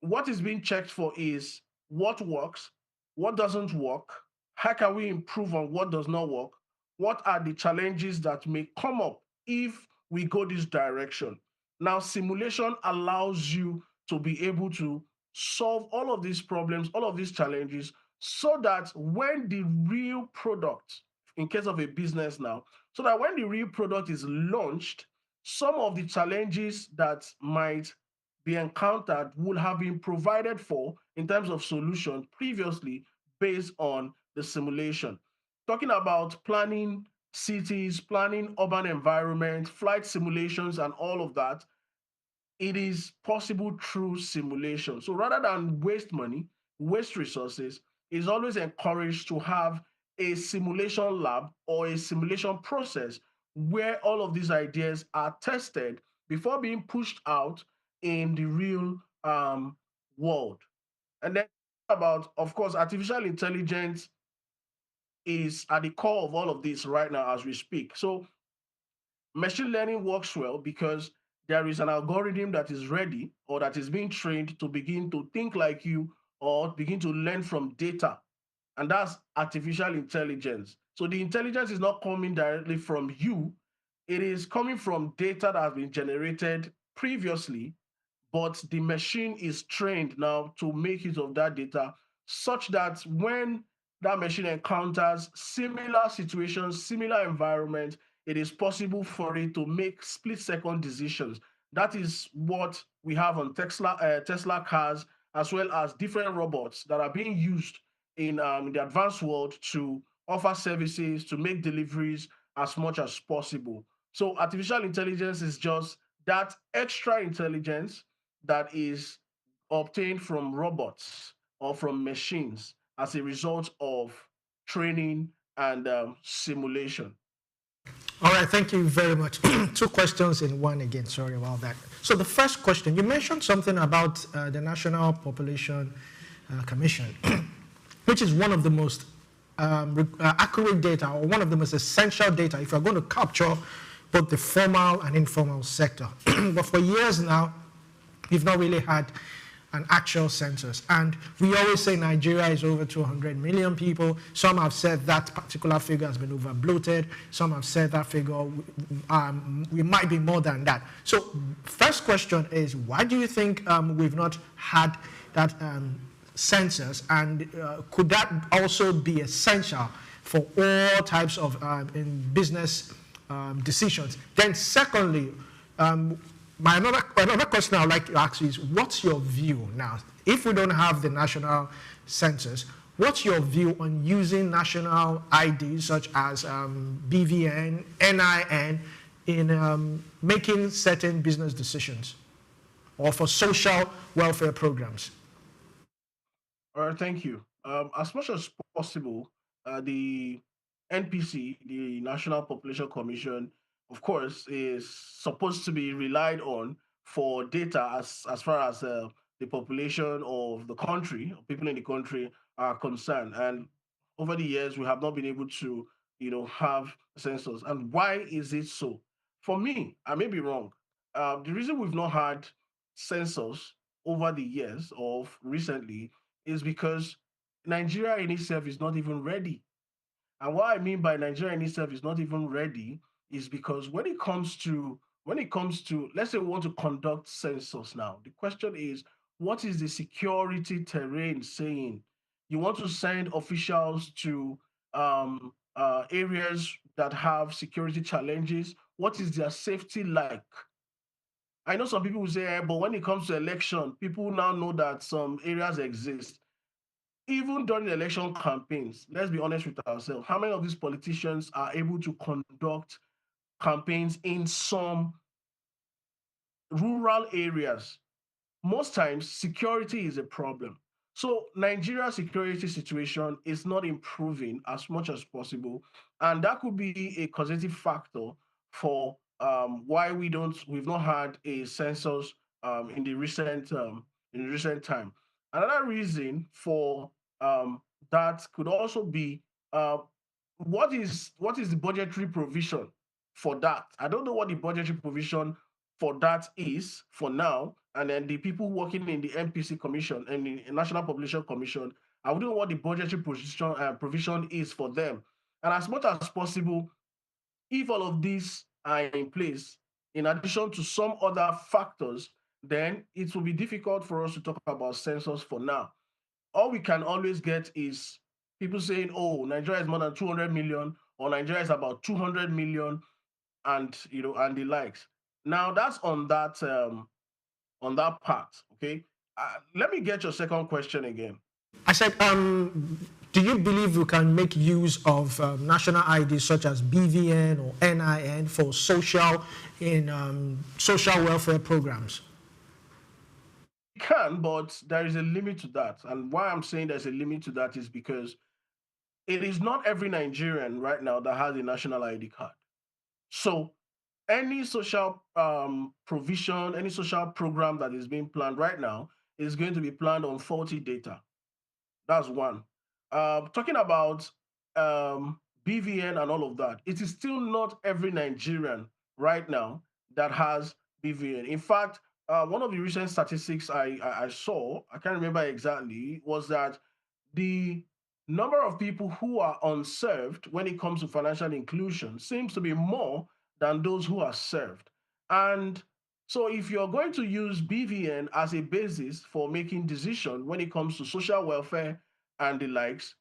what is being checked for is what works, what doesn't work, how can we improve on what does not work, what are the challenges that may come up if we go this direction. Now, simulation allows you to be able to solve all of these problems, all of these challenges, so that when the real product, in case of a business now, so that when the real product is launched, some of the challenges that might be encountered would have been provided for in terms of solution previously based on the simulation. Talking about planning cities, planning urban environment, flight simulations, and all of that, it is possible through simulation. So rather than waste money, waste resources, it's always encouraged to have a simulation lab or a simulation process where all of these ideas are tested before being pushed out in the real world. And then about, of course, artificial intelligence is at the core of all of this right now as we speak. So machine learning works well because there is an algorithm that is ready or that is being trained to begin to think like you or begin to learn from data. And that's artificial intelligence. So the intelligence is not coming directly from you, it is coming from data that has been generated previously, but the machine is trained now to make use of that data such that when that machine encounters similar situations, similar environments, it is possible for it to make split-second decisions. That is what we have on Tesla cars, as well as different robots that are being used in the advanced world to offer services, to make deliveries as much as possible. So artificial intelligence is just that extra intelligence that is obtained from robots or from machines as a result of training and simulation. All right, thank you very much. Two questions in one again, sorry about that. So the first question, you mentioned something about the National Population Commission, which is one of the most accurate data or one of the most essential data if you're going to capture both the formal and informal sector. But for years now, we've not really had an actual census. And we always say Nigeria is over 200 million people. Some have said that particular figure has been over bloated. Some have said that figure, we might be more than that. So first question is, why do you think we've not had that census? And could that also be essential for all types of in business decisions? Then secondly, another question I would like to ask is, what's your view now? If we don't have the national census, what's your view on using national IDs such as BVN, NIN in making certain business decisions or for social welfare programs? All right, thank you. As much as possible, the NPC, the National Population Commission, of course, is supposed to be relied on for data as far as the population of the country, people in the country are concerned. And over the years, we have not been able to, have census. And why is it so? For me, I may be wrong. The reason we've not had census over the years of recently is because Nigeria in itself is not even ready. And what I mean by Nigeria in itself is not even ready is because when it comes to let's say we want to conduct census now, the question is, what is the security terrain saying? You want to send officials to areas that have security challenges. What is their safety like? I know some people will say, but when it comes to election, people now know that some areas exist. Even during the election campaigns, let's be honest with ourselves, how many of these politicians are able to conduct campaigns in some rural areas? Most times security is a problem. So Nigeria's security situation is not improving as much as possible, and that could be a causative factor for why we've not had a census in the recent time. Another reason for that could also be uh, what is the budgetary provision for that? I don't know what the budgetary provision for that is for now. And then the people working in the NPC Commission and the National Population Commission, I wouldn't know what the budgetary provision is for them. And as much as possible, if all of these are in place, in addition to some other factors, then it will be difficult for us to talk about census for now. All we can always get is people saying, oh, Nigeria is more than 200 million, or Nigeria is about 200 million, and and the likes. Now that's on that part. Okay. Let me get your second question again. I said, do you believe you can make use of national IDs such as BVN or NIN for social welfare programs? You can, but there is a limit to that. And why I'm saying there's a limit to that is because it is not every Nigerian right now that has a national ID card. So any social provision, any social program that is being planned right now is going to be planned on faulty data. That's one. Talking about BVN and all of that, it is still not every Nigerian right now that has BVN. In fact, one of the recent statistics I saw, I can't remember exactly, was that the number of people who are unserved when it comes to financial inclusion seems to be more than those who are served. And so if you're going to use BVN as a basis for making decision when it comes to social welfare and the likes,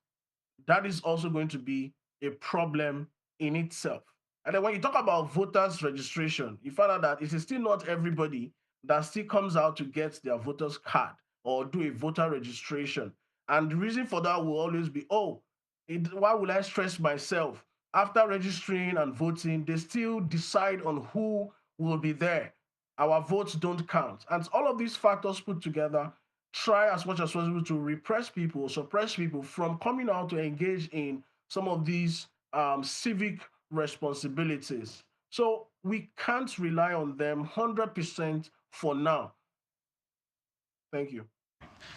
that is also going to be a problem in itself. And then when you talk about voters registration, you find out that it is still not everybody that still comes out to get their voters card or do a voter registration. And the reason for that will always be, oh, why will I stress myself? After registering and voting, they still decide on who will be there. Our votes don't count. And all of these factors put together try as much as possible to repress people, suppress people from coming out to engage in some of these civic responsibilities. So we can't rely on them 100% for now. Thank you.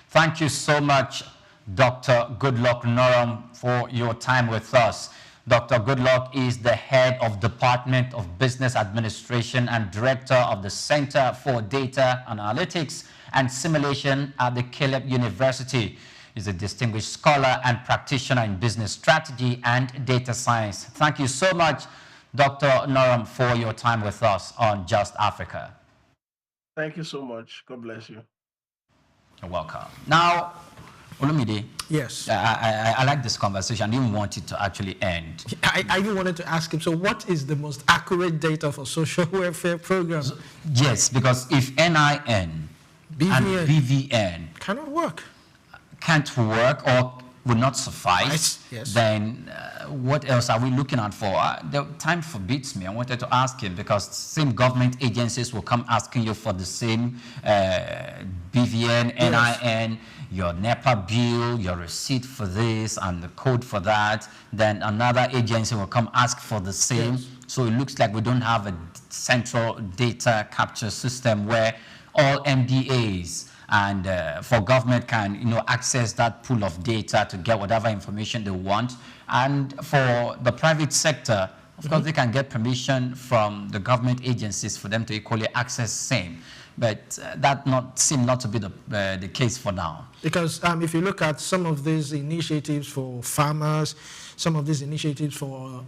Thank you so much, Dr. Goodluck Noram, for your time with us. Dr. Goodluck is the head of Department of Business Administration and director of the Center for Data Analytics and Simulation at the Caleb University. He's a distinguished scholar and practitioner in business strategy and data science. Thank you so much, Dr. Noram, for your time with us on Just Africa. Thank you so much. God bless you. You're welcome. Now, Olumide. Yes. I like this conversation. I didn't want it to actually end. I even wanted to ask him, so what is the most accurate data for social welfare programs? Yes, because if NIN and BVN cannot work, can't work or would not suffice, yes. Then what else are we looking at for? The time forbids me. I wanted to ask him because same government agencies will come asking you for the same BVN, Yes. NIN, your NEPA bill, your receipt for this and the code for that. Then another agency will come ask for the same. Yes. So it looks like we don't have a central data capture system where all MDAs and for government can access that pool of data to get whatever information they want. And for the private sector, of course, they can get permission from the government agencies for them to equally access same. But that seem not to be the case for now. Because if you look at some of these initiatives for farmers, some of these initiatives for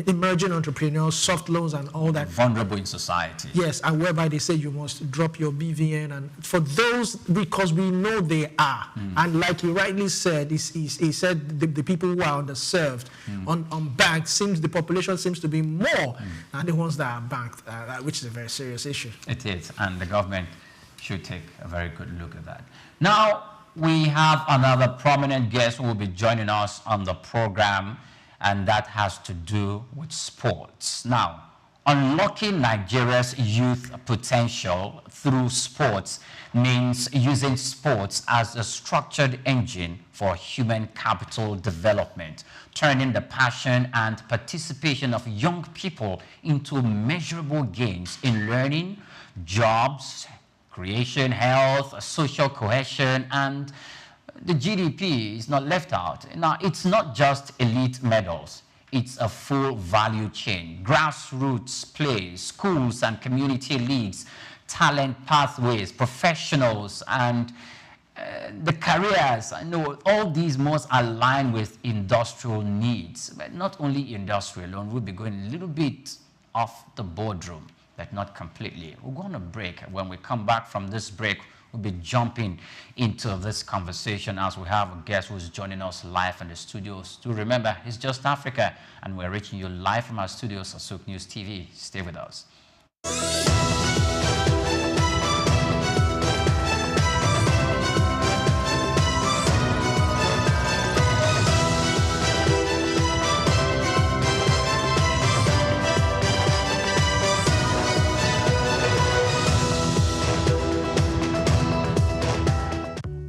emerging entrepreneurs, soft loans and all that. Vulnerable in society. Yes, and whereby they say you must drop your BVN. And for those, because we know they are. And like he rightly said, he said the people who are underserved, unbanked, the population seems to be more than the ones that are banked, which is a very serious issue. It is, and the government should take a very good look at that. Now, we have another prominent guest who will be joining us on the program, and that has to do with sports. Now, unlocking Nigeria's youth potential through sports means using sports as a structured engine for human capital development, turning the passion and participation of young people into measurable gains in learning, jobs, creation, health, social cohesion, and the GDP is not left out. Now, it's not just elite medals. It's a full value chain. Grassroots play, schools and community leagues, talent pathways, professionals, and the careers. I know all these must align with industrial needs, but not only industrial alone. We'll be going a little bit off the boardroom, but not completely. We're going to break. When we come back from this break, we'll be jumping into this conversation as we have a guest who's joining us live in the studios. Do remember, it's Just Africa, and we're reaching you live from our studios at Souk News TV. Stay with us.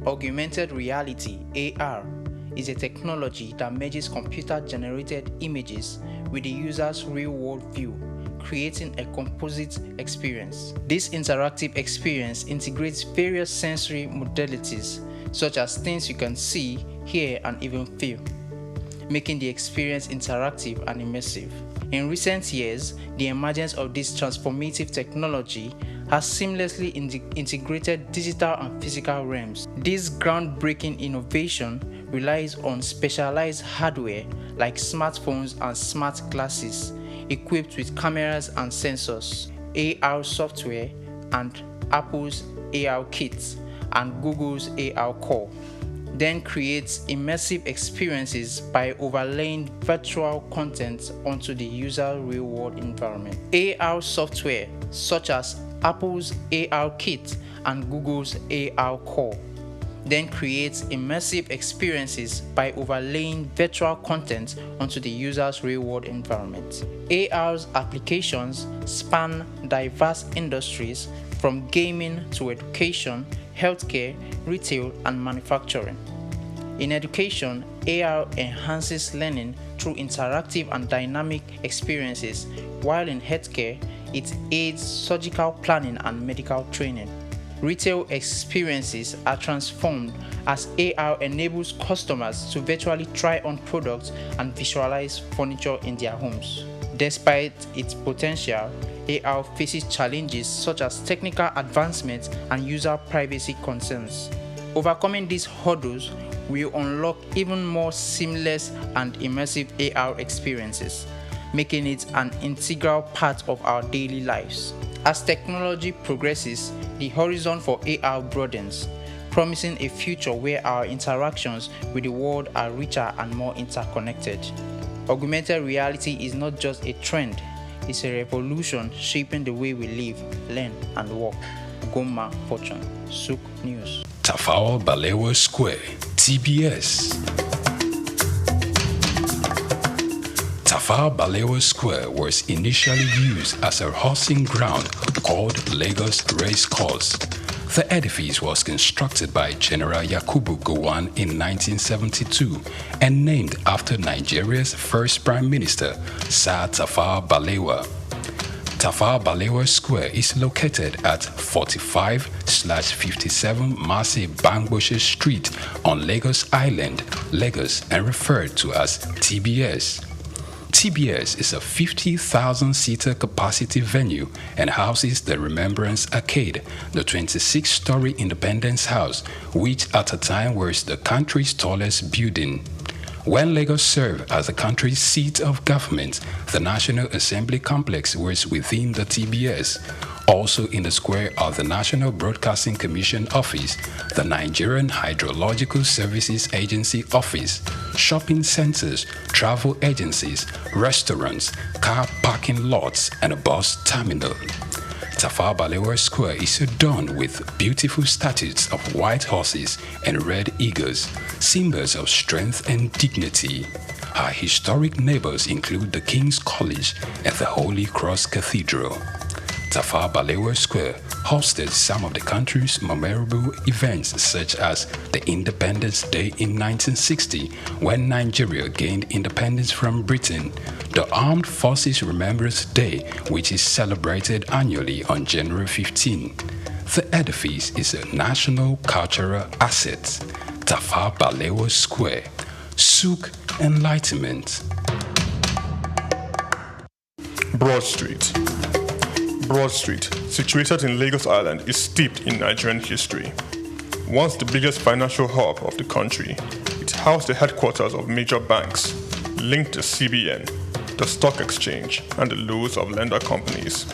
Augmented reality (AR) is a technology that merges computer-generated images with the user's real-world view, creating a composite experience. This interactive experience integrates various sensory modalities, such as things you can see, hear, and even feel, making the experience interactive and immersive. In recent years, the emergence of this transformative technology has seamlessly integrated digital and physical realms. This groundbreaking innovation relies on specialized hardware like smartphones and smart glasses equipped with cameras and sensors, AR software, and Apple's AR Kit and Google's AR Core. Then creates immersive experiences by overlaying virtual content onto the user's real-world environment. AR software such as Apple's AR Kit and Google's AR Core then creates immersive experiences by overlaying virtual content onto the user's real-world environment. AR's applications span diverse industries from gaming to education, healthcare, retail, and manufacturing. In education, AR enhances learning through interactive and dynamic experiences, while in healthcare, it aids surgical planning and medical training. Retail experiences are transformed as AR enables customers to virtually try on products and visualize furniture in their homes. Despite its potential, AR faces challenges such as technical advancements and user privacy concerns. Overcoming these hurdles will unlock even more seamless and immersive AR experiences, making it an integral part of our daily lives. As technology progresses, the horizon for AR broadens, promising a future where our interactions with the world are richer and more interconnected. Augmented reality is not just a trend, it's a revolution shaping the way we live, learn, and work. Goma Fortune, Souk News. Tafawa Balewa Square, TBS. Tafawa Balewa Square was initially used as a horsing ground called Lagos Race Course. The edifice was constructed by General Yakubu Gowon in 1972 and named after Nigeria's first Prime Minister, Sir Tafawa Balewa. Tafawa Balewa Square is located at 45/57 Masi Bangboshe Street on Lagos Island, Lagos, and referred to as TBS. TBS is a 50,000-seater capacity venue and houses the Remembrance Arcade, the 26-story Independence House, which at a time was the country's tallest building. When Lagos served as the country's seat of government, the National Assembly Complex was within the TBS. Also in the square are the National Broadcasting Commission Office, the Nigerian Hydrological Services Agency Office, shopping centers, travel agencies, restaurants, car parking lots, and a bus terminal. Tafawa Balewa Square is adorned with beautiful statues of white horses and red eagles, symbols of strength and dignity. Our historic neighbors include the King's College and the Holy Cross Cathedral. Tafawa Balewa Square hosted some of the country's memorable events such as the Independence Day in 1960 when Nigeria gained independence from Britain, the Armed Forces Remembrance Day, which is celebrated annually on January 15. The edifice is a national cultural asset. Tafawa Balewa Square, Souk Enlightenment. Broad Street. Broad Street, situated in Lagos Island, is steeped in Nigerian history. Once the biggest financial hub of the country, it housed the headquarters of major banks, linked to CBN, the stock exchange, and the loads of lender companies.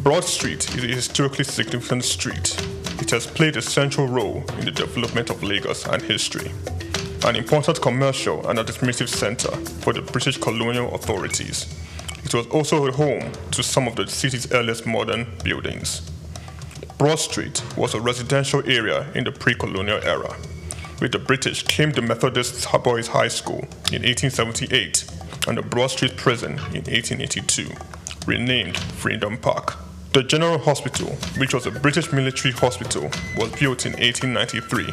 Broad Street is a historically significant street. It has played a central role in the development of Lagos and history, an important commercial and administrative center for the British colonial authorities. It was also a home to some of the city's earliest modern buildings. Broad Street was a residential area in the pre-colonial era, where the British claimed the Methodist Boys High School in 1878 and the Broad Street Prison in 1882, renamed Freedom Park. The General Hospital, which was a British military hospital, was built in 1893.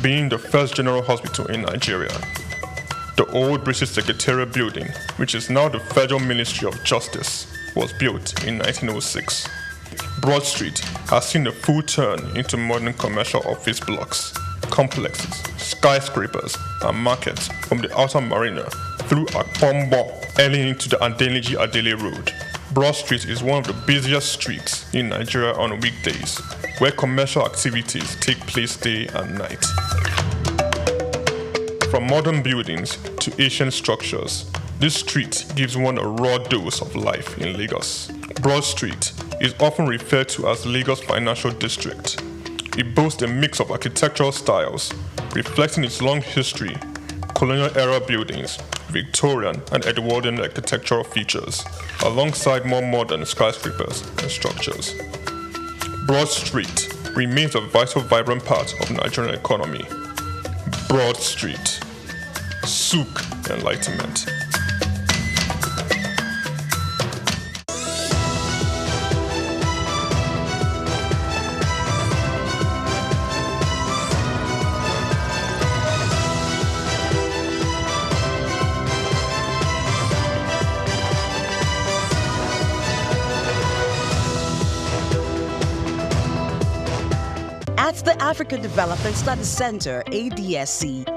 being the first general hospital in Nigeria. The old British Secretariat building, which is now the Federal Ministry of Justice, was built in 1906. Broad Street has seen a full turn into modern commercial office blocks, complexes, skyscrapers, and markets from the outer marina through Akpombo early into the Adeniji Adele Road. Broad Street is one of the busiest streets in Nigeria on weekdays, where commercial activities take place day and night. From modern buildings to ancient structures, this street gives one a raw dose of life in Lagos. Broad Street is often referred to as Lagos Financial District. It boasts a mix of architectural styles, reflecting its long history, colonial-era buildings, Victorian and Edwardian architectural features, alongside more modern skyscrapers and structures. Broad Street remains a vital, vibrant part of the Nigerian economy. Broad Street. Souk Enlightenment. At the African Development Studies Center, ADSC,